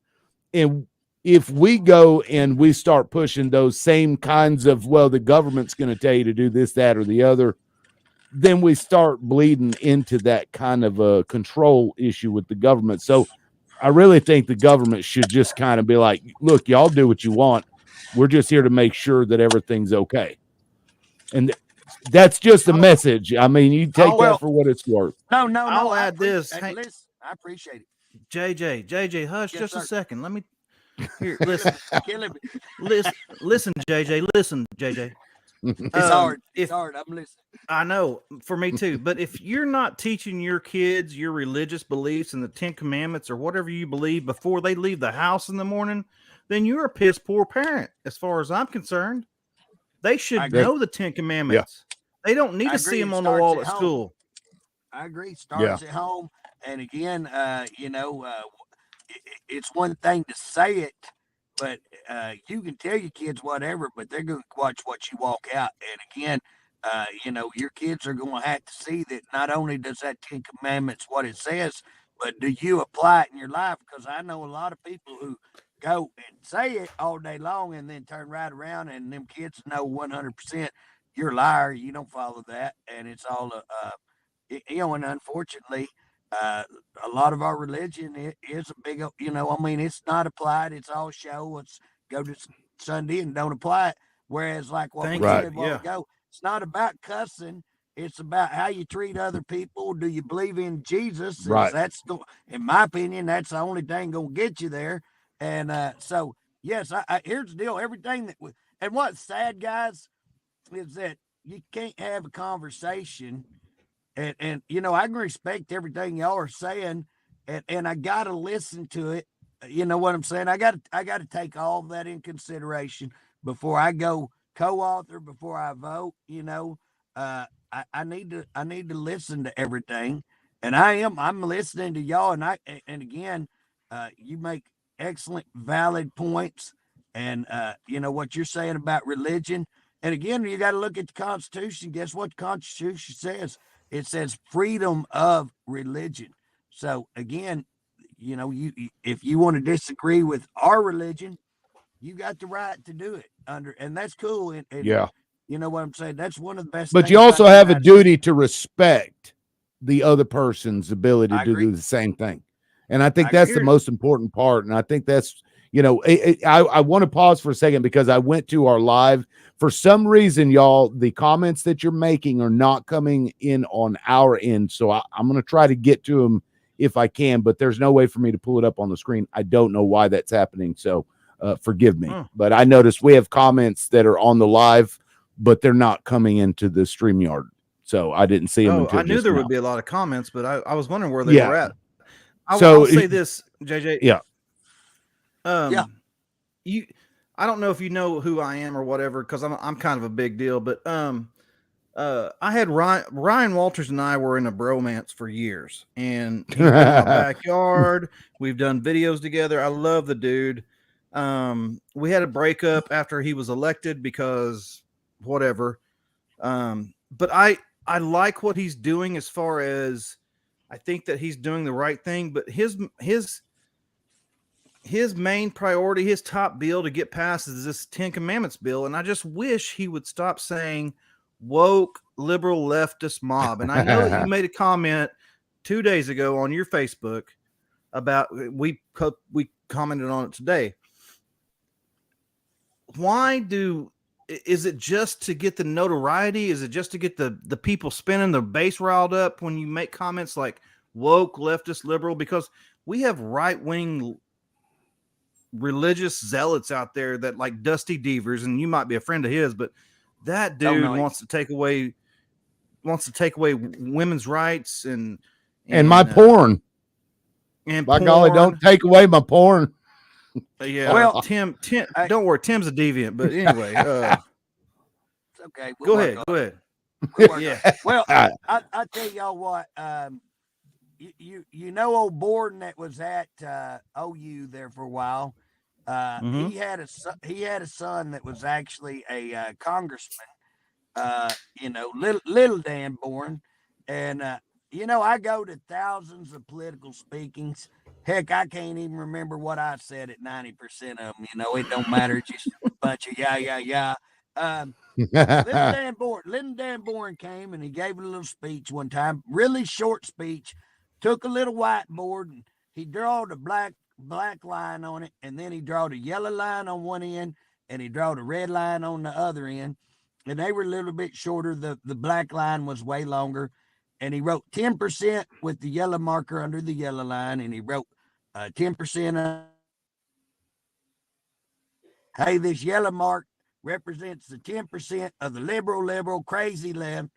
And if we go and we start pushing those same kinds of, well, the government's going to tell you to do this, that, or the other, then we start bleeding into that kind of a control issue with the government. So I really think the government should just kind of be like, look, y'all do what you want. We're just here to make sure that everything's okay. And that's just a message. I mean, you take that for what it's worth. No. I'll add this. Hey, listen, I appreciate it. JJ, hush, Yes, just sir. a second. Let me here. Listen, Killing me. listen, JJ. Listen, JJ. It's hard. It's hard. I'm listening. I know, for me too. But if you're not teaching your kids your religious beliefs and the 10 Commandments or whatever you believe before they leave the house in the morning, then you're a piss poor parent, as far as I'm concerned. They should know the 10 Commandments. Yeah. They don't need to see them on the wall at school. I agree. Starts at home. And again, it's one thing to say it, but you can tell your kids whatever, but they're going to watch what you walk out. And again, your kids are going to have to see that not only does that 10 Commandments what it says, but do you apply it in your life? Because I know a lot of people who go and say it all day long and then turn right around, and them kids know 100% you're a liar. You don't follow that. And it's all, and unfortunately, a lot of our religion is a big, it's not applied. It's all show. It's go to Sunday and don't apply it. Whereas, like what we said a while ago, it's not about cussing. It's about how you treat other people. Do you believe in Jesus? Right. That's, in my opinion, that's the only thing going to get you there. And so, yes, here's the deal. Everything that and what's sad, guys, is that you can't have a conversation. And I can respect everything y'all are saying, and I got to listen to it. You know what I'm saying? I got to take all of that in consideration before I go co-author, before I vote. I need to listen to everything, and I'm listening to y'all. And again, you make excellent, valid points, and what you're saying about religion. And again, you got to look at the Constitution. Guess what the Constitution says? It says freedom of religion. So again, if you want to disagree with our religion, you got the right to do it and that's cool. And you know what I'm saying? That's one of the best. But you also have a duty to respect the other person's ability to do the same thing. And I think that's the most important part. And I think that's, I want to pause for a second, because I went to our live. For some reason, y'all, the comments that you're making are not coming in on our end. So I'm going to try to get to them if I can, but there's no way for me to pull it up on the screen. I don't know why that's happening. So forgive me. But I noticed we have comments that are on the live, but they're not coming into the StreamYard. So I didn't see them until I knew there would be a lot of comments, but I was wondering where they were at. I'll say this, JJ. Yeah. I don't know if you know who I am or whatever, because I'm kind of a big deal, but I had Ryan Walters and I were in a bromance for years, and he's been in my backyard. We've done videos together. I love the dude. We had a breakup after he was elected because whatever. But I like what he's doing, as far as I think that he's doing the right thing, but his main priority, his top bill to get passed is this 10 Commandments bill. And I just wish he would stop saying woke, liberal, leftist mob. And I know that you made a comment 2 days ago on your Facebook about, we commented on it today. Is it just to get the notoriety? Is it just to get the people spinning the base riled up when you make comments like woke, leftist, liberal? Because we have right-wing religious zealots out there that like Dusty Devers, and you might be a friend of his, but that dude wants to take away women's rights and my porn. And by golly, don't take away my porn. Yeah. Well, Tim, don't worry, Tim's a deviant, but anyway, it's okay. Go ahead. Yeah. Well, I tell y'all what, you know old Borden that was at OU there for a while. He had a son that was actually a congressman. Little Dan Borden, and I go to thousands of political speakings. Heck, I can't even remember what I said at 90% of them. It don't matter. It's just a bunch of yeah. Little Dan Borden came and he gave a little speech one time, really short speech. Took a little whiteboard and he drawed a black line on it, and then he drawed a yellow line on one end, and he drawed a red line on the other end, and they were a little bit shorter. The black line was way longer, and he wrote 10% with the yellow marker under the yellow line, and he wrote 10%. Hey, this yellow mark represents the 10% of the liberal, crazy left.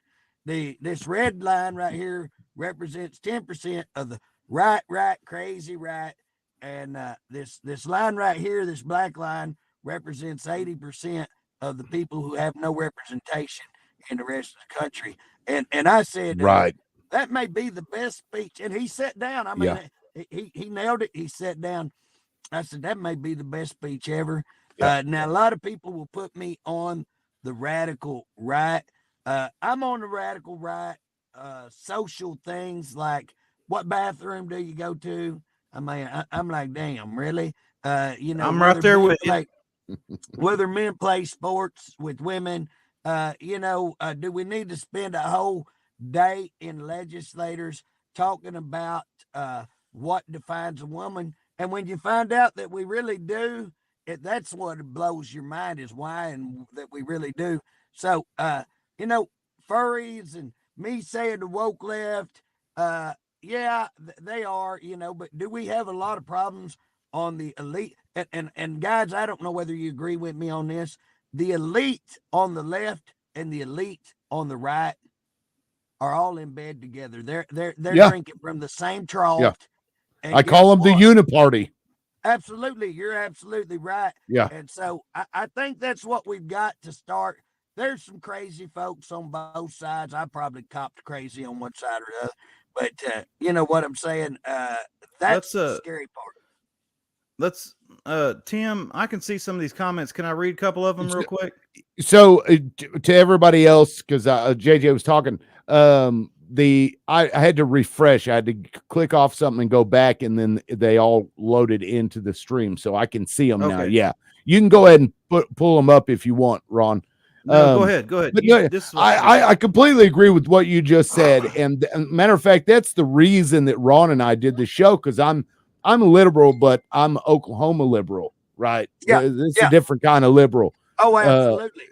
This red line right here represents 10% of the right, crazy right. And this line right here, this black line, represents 80% of the people who have no representation in the rest of the country. And I said, right, that may be the best speech. And he sat down. I mean, he nailed it. He sat down. I said, that may be the best speech ever. Yeah. Now, a lot of people will put me on the radical right. I'm on the radical right. Social things like, what bathroom do you go to? I mean, I'm like, damn, really? I'm right there with you. Whether men play sports with women, do we need to spend a whole day in legislators talking about what defines a woman? And when you find out that we really do, that's what blows your mind, is why, and that we really do. So, furries and me saying the woke left, yeah, they are, but do we have a lot of problems on the elite? And guys, I don't know whether you agree with me on this. The elite on the left and the elite on the right are all in bed together. They're drinking from the same trough. Yeah. I call them the uniparty. Absolutely. You're absolutely right. Yeah. And so I think that's what we've got to start. There's some crazy folks on both sides. I probably copped crazy on one side or the other. But you know what I'm saying? That's the scary part. Tim, I can see some of these comments. Can I read a couple of them real quick? So to everybody else, because JJ was talking, I had to refresh. I had to click off something and go back, and then they all loaded into the stream, so I can see them now. Yeah, you can go ahead and pull them up if you want, Ron. No, go ahead. But I completely agree with what you just said, and matter of fact, that's the reason that Ron and I did the show, because I'm liberal, but I'm Oklahoma liberal, right? Yeah, it's a different kind of liberal. Oh, absolutely.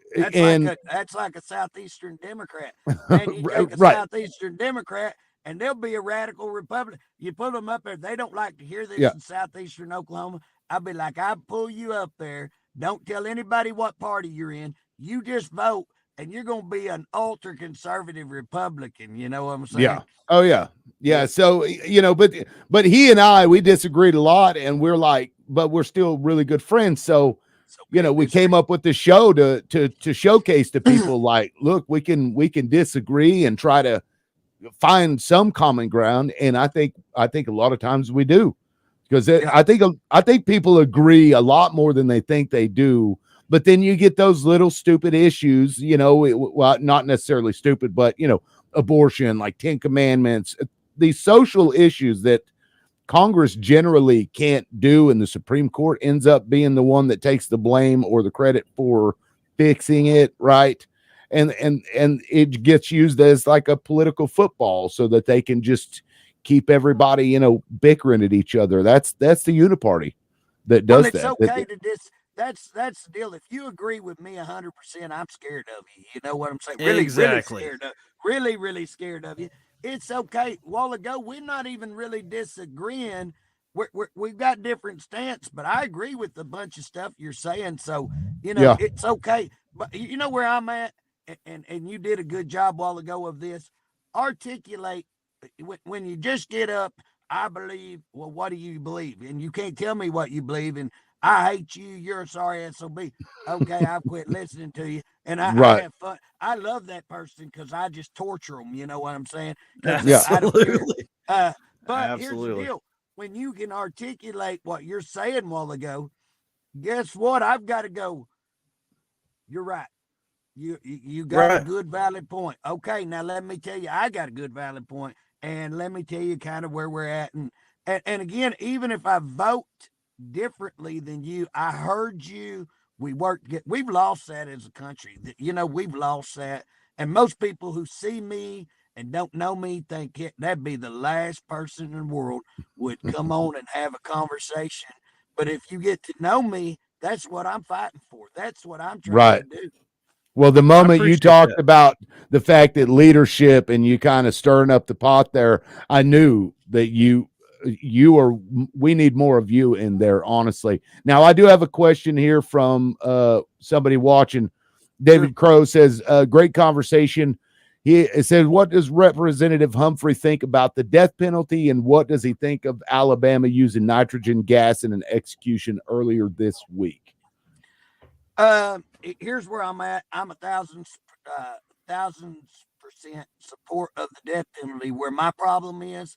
That's like a Southeastern Democrat. And you take a Southeastern Democrat, and they'll be a radical Republican. You put them up there, they don't like to hear this in Southeastern Oklahoma. I'll be like, I pull you up there. Don't tell anybody what party you're in. You just vote, and you're going to be an ultra conservative Republican. You know what I'm saying? Yeah. Oh, yeah. Yeah. So, but he and I, we disagreed a lot, and we're like, but we're still really good friends. So we came up with the show to showcase to people like, look, we can disagree and try to find some common ground. And I think a lot of times we do, because I think people agree a lot more than they think they do. But then you get those little stupid issues, well, not necessarily stupid, but abortion, like 10 Commandments, these social issues that Congress generally can't do, and the Supreme Court ends up being the one that takes the blame or the credit for fixing it, right? And it gets used as like a political football so that they can just keep everybody, bickering at each other. That's the uniparty that does that. It's okay to that's the deal. If you agree with me 100%, I'm scared of you. You know what I'm saying? Really, exactly. Really scared of you. It's okay. A while ago, we're not even really disagreeing we've got different stance, but I agree with a bunch of stuff you're saying. So, you know, it's okay. But you know where I'm at, and you did a good job a while ago of this. Articulate when you just get up. I believe. Well, what do you believe? And you can't tell me what you believe. And I hate you. You're a sorry SOB. Okay, I've quit listening to you, and I have fun. I love that person because I just torture them. You know what I'm saying? Absolutely. But Absolutely. here's the deal: when you can articulate what you're saying a while ago, guess what? I've got to go. You're right. You got a good valid point. Okay, now let me tell you, I got a good valid point, and let me tell you kind of where we're at. And again, even if I vote differently than you, I heard you. We've lost that as a country. You know, we've lost that, and most people who see me and don't know me think that'd be the last person in the world would come on and have a conversation. But if you get to know me, that's what I'm fighting for. That's what I'm trying to do. Well, the moment you talked about the fact that leadership and you kind of stirring up the pot there, I knew that we need more of you in there, honestly. Now, I do have a question here from somebody watching. David Crow says, great conversation. It says, what does Representative Humphrey think about the death penalty, and what does he think of Alabama using nitrogen gas in an execution earlier this week? Here's where I'm at. I'm 1,000% support of the death penalty. Where my problem is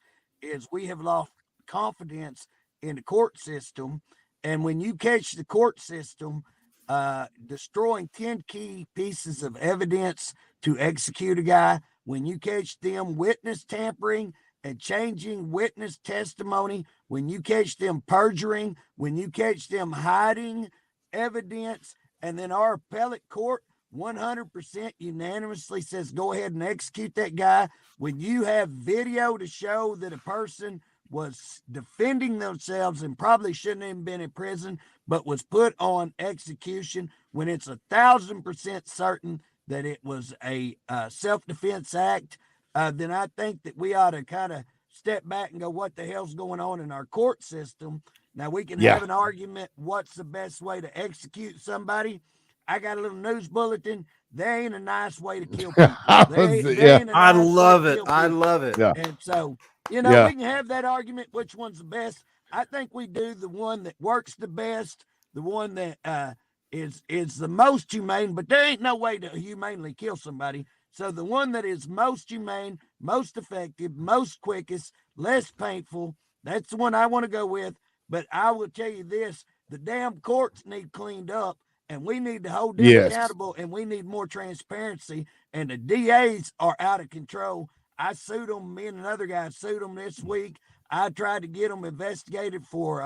we have lost confidence in the court system. And when you catch the court system destroying 10 key pieces of evidence to execute a guy, when you catch them witness tampering and changing witness testimony, when you catch them perjuring, when you catch them hiding evidence, and then our appellate court 100% unanimously says go ahead and execute that guy, when you have video to show that a person was defending themselves and probably shouldn't have been in prison but was put on execution, when it's 1,000% certain that it was a self-defense act, then I think that we ought to kind of step back and go, what the hell's going on in our court system? Now, we can have an argument, what's the best way to execute somebody? I got a little news bulletin. There ain't a nice way to kill people. I love it. I love it. Yeah. And so, you know, we can have that argument, which one's the best. I think we do the one that works the best, the one that is the most humane, but there ain't no way to humanely kill somebody. So the one that is most humane, most effective, most quickest, less painful, that's the one I want to go with. But I will tell you this, the damn courts need cleaned up, and we need to hold them accountable, and we need more transparency. And the DAs are out of control. I sued them. Me and another guy sued them this week. I tried to get them investigated for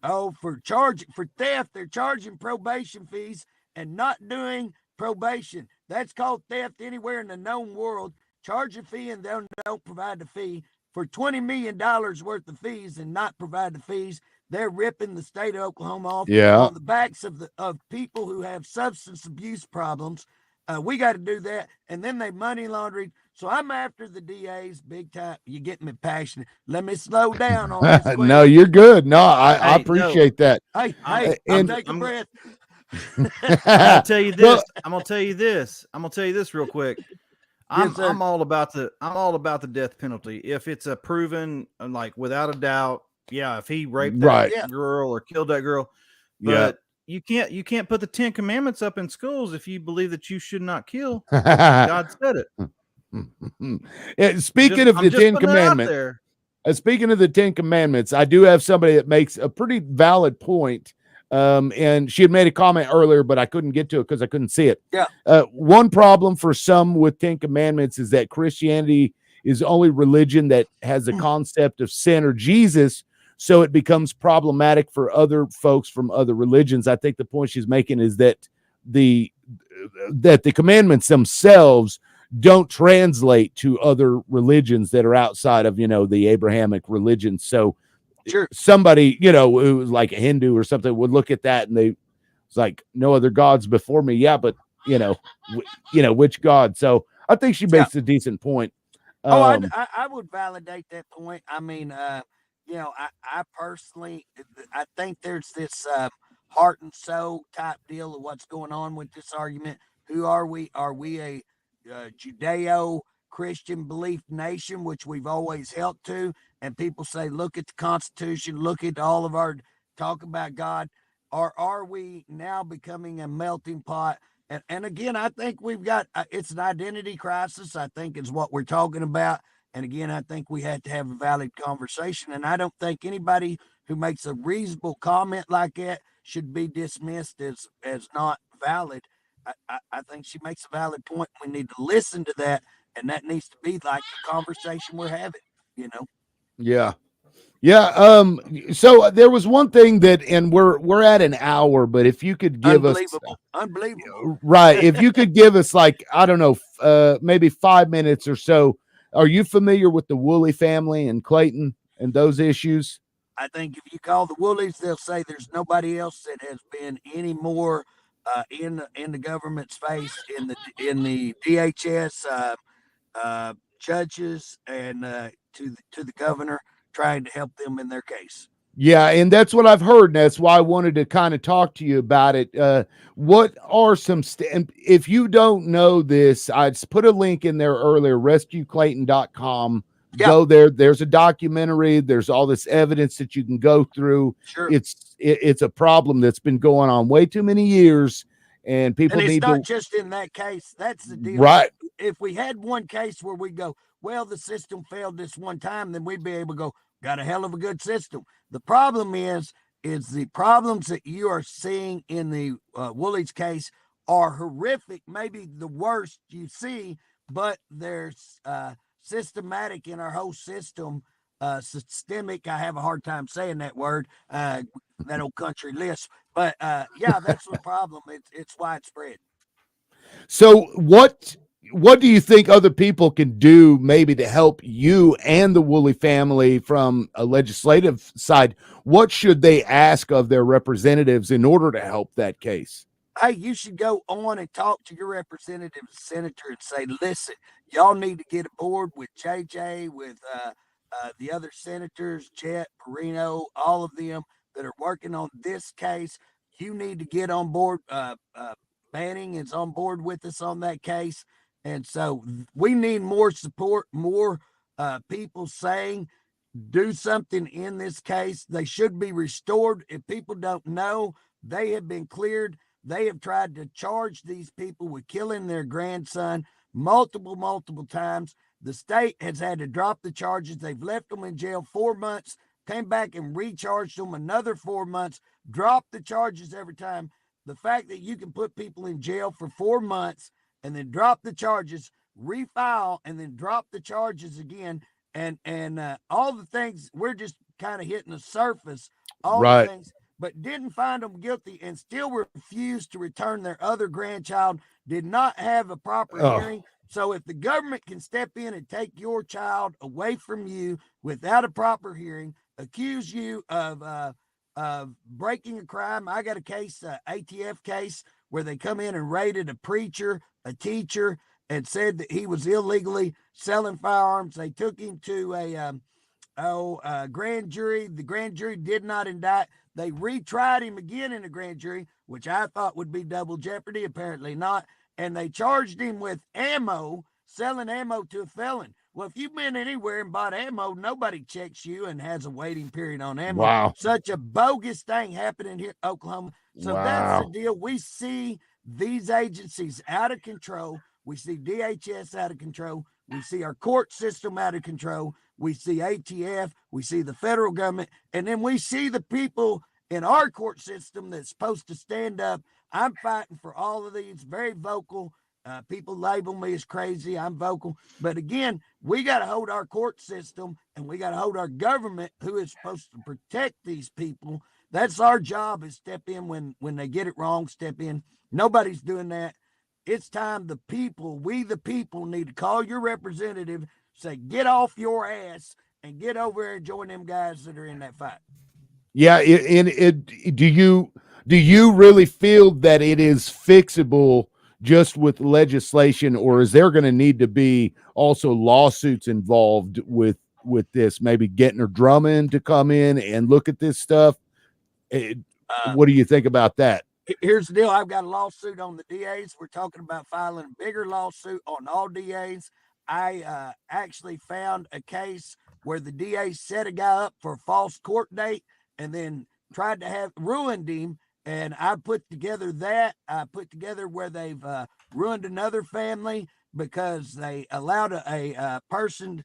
theft. They're charging probation fees and not doing probation. That's called theft anywhere in the known world. Charge a fee and they don't provide the fee. For $20 million worth of fees and not provide the fees, they're ripping the state of Oklahoma off on the backs of people who have substance abuse problems. We got to do that. And then they money laundering. So I'm after the DAs big time. You get me passionate. Let me slow down on this. No, you're good. No, I appreciate that. Hey, I'm taking a breath. I'm gonna tell you this. I'm gonna tell you this real quick. I'm all about the death penalty. If it's a proven, like without a doubt, if he raped that girl or killed that girl, but you can't put the 10 Commandments up in schools if you believe that you should not kill. God said it. Speaking of the 10 Commandments, I do have somebody that makes a pretty valid point. And she had made a comment earlier, but I couldn't get to it because I couldn't see it. One problem for some with 10 Commandments is that Christianity is the only religion that has a concept of sin or Jesus, so it becomes problematic for other folks from other religions. I think the point she's making is that the commandments themselves don't translate to other religions that are outside of, the Abrahamic religion. So somebody, who was like a Hindu or something would look at that and it's like, no other gods before me. Yeah, but which God? So I think she makes a decent point. I would validate that point. I mean, I personally, I think there's this heart and soul type deal of what's going on with this argument. Who are we? Are we a Judeo-Christian belief nation, which we've always held to? And people say, look at the Constitution, look at all of our talk about God. Or are we now becoming a melting pot? And again, I think we've got it's an identity crisis. I think is what we're talking about. And again, I think we had to have a valid conversation. And I don't think anybody who makes a reasonable comment like that should be dismissed as not valid. I think she makes a valid point. We need to listen to that. And that needs to be like the conversation we're having, you know? Yeah. Yeah. So there was one thing that, and we're at an hour, but if you could give us, Unbelievable. right. If you could give us like, I don't know, maybe 5 minutes or so. Are you familiar with the Woolley family and Clayton and those issues? I think if you call the Woolies, they'll say there's nobody else that has been any more in the government's face, in the DHS judges and to the governor, trying to help them in their case. Yeah, and that's what I've heard. And that's why I wanted to kind of talk to you about it. What are some if you don't know this, I put a link in there earlier, rescueclayton.com. Yeah. Go there. There's a documentary. There's all this evidence that you can go through. Sure. It's a problem that's been going on way too many years, and people and it's need not to just in that case. That's the deal. Right. If we had one case where we go, well, the system failed this one time, then we'd be able to go, got a hell of a good system. The problem is the problems that you are seeing in the Wooley's case are horrific, maybe the worst you see, but they're systematic in our whole system. Systemic. I have a hard time saying that word. That old country lisp. But yeah, that's the problem. It's widespread. So what do you think other people can do maybe to help you and the Woolley family from a legislative side? What should they ask of their representatives in order to help that case? Hey, you should go on and talk to your representative senator and say, listen, y'all need to get aboard with JJ, with the other senators, Chet, Perino, all of them that are working on this case. You need to get on board. Manning is on board with us on that case. And so we need more support, more people saying, do something in this case. They should be restored. If people don't know, they have been cleared. They have tried to charge these people with killing their grandson multiple times. The state has had to drop the charges. They've left them in jail 4 months, came back and recharged them another 4 months, dropped the charges every time. The fact that you can put people in jail for 4 months and then drop the charges, refile, and then drop the charges again, and all the things, we're just kind of hitting the surface, all right. the things, but didn't find them guilty and still refused to return their other grandchild, did not have a proper hearing. So if the government can step in and take your child away from you without a proper hearing, accuse you of breaking a crime. I got a case, ATF case, where they come in and raided a preacher, a teacher, and said that he was illegally selling firearms. They took him to a grand jury. The grand jury did not indict. They retried him again in a grand jury, which I thought would be double jeopardy. Apparently not. And they charged him with ammo, selling ammo to a felon. Well, if you've been anywhere and bought ammo, nobody checks you and has a waiting period on ammo. Wow. Such a bogus thing happening here in Oklahoma. So that's the deal. We see these agencies out of control. We see DHS out of control. We see our court system out of control. We see ATF. We see the federal government. And then we see the people in our court system that's supposed to stand up. I'm fighting for all of these, very vocal. People label me as crazy. I'm vocal. But again, we got to hold our court system and we got to hold our government, who is supposed to protect these people. That's our job, is step in when they get it wrong, step in. Nobody's doing that. It's time we the people need to call your representative, say, get off your ass and get over there and join them guys that are in that fight. Yeah. Do you really feel that it is fixable just with legislation, or is there going to need to be also lawsuits involved with with this? Maybe getting her Drummond to come in and look at this stuff. What do you think about that? Here's the deal. I've got a lawsuit on the DAs. We're talking about filing a bigger lawsuit on all DAs. I actually found a case where the DA set a guy up for a false court date and then tried to ruined him. And I put together I put together where they've ruined another family because they allowed a person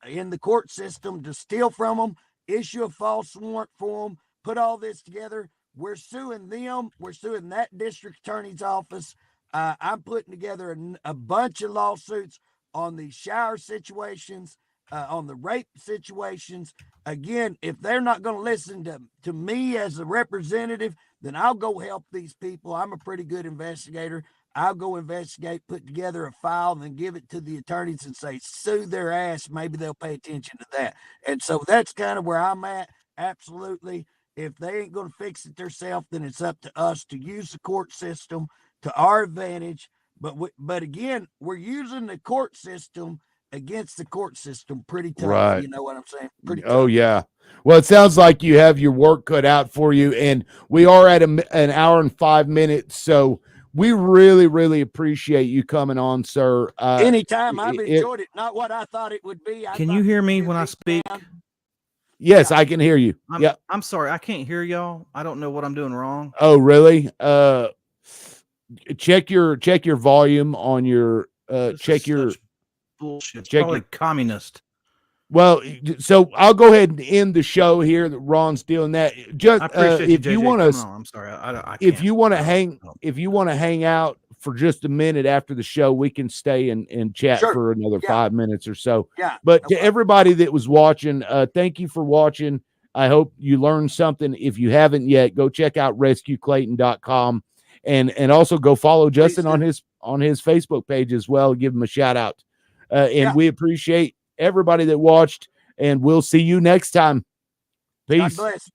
in the court system to steal from them, issue a false warrant for them, put all this together. We're suing them. We're suing that district attorney's office. I'm putting together a bunch of lawsuits on the shower situations, on the rape situations. Again, if they're not going to listen to me as a representative, then I'll go help these people. I'm a pretty good investigator. I'll go investigate, put together a file, and then give it to the attorneys and say, sue their ass. Maybe they'll pay attention to that. And so that's kind of where I'm at. Absolutely. If they ain't going to fix it themselves, then it's up to us to use the court system to our advantage. But again, we're using the court system against the court system pretty tough. Right. You know what I'm saying? Pretty tough. Oh, yeah. Well, it sounds like you have your work cut out for you, and we are at an hour and 5 minutes. So we really, really appreciate you coming on, sir. Anytime. I've enjoyed it. Not what I thought it would be. Can you hear me when I speak? Yes, I can hear you. I'm sorry. I can't hear y'all. I don't know what I'm doing wrong. Oh, really? Check your volume on your check your bullshit. Check probably communist. Well, so I'll go ahead and end the show here. That Ron's doing that. Just if you want to, I'm sorry. I if you want to hang out for just a minute after the show, we can stay and chat for another 5 minutes or so. Yeah. But to everybody that was watching, thank you for watching. I hope you learned something. If you haven't yet, go check out rescueclayton.com and also go follow Justin on his Facebook page as well. Give him a shout out. We appreciate everybody that watched, and we'll see you next time. Peace. God bless.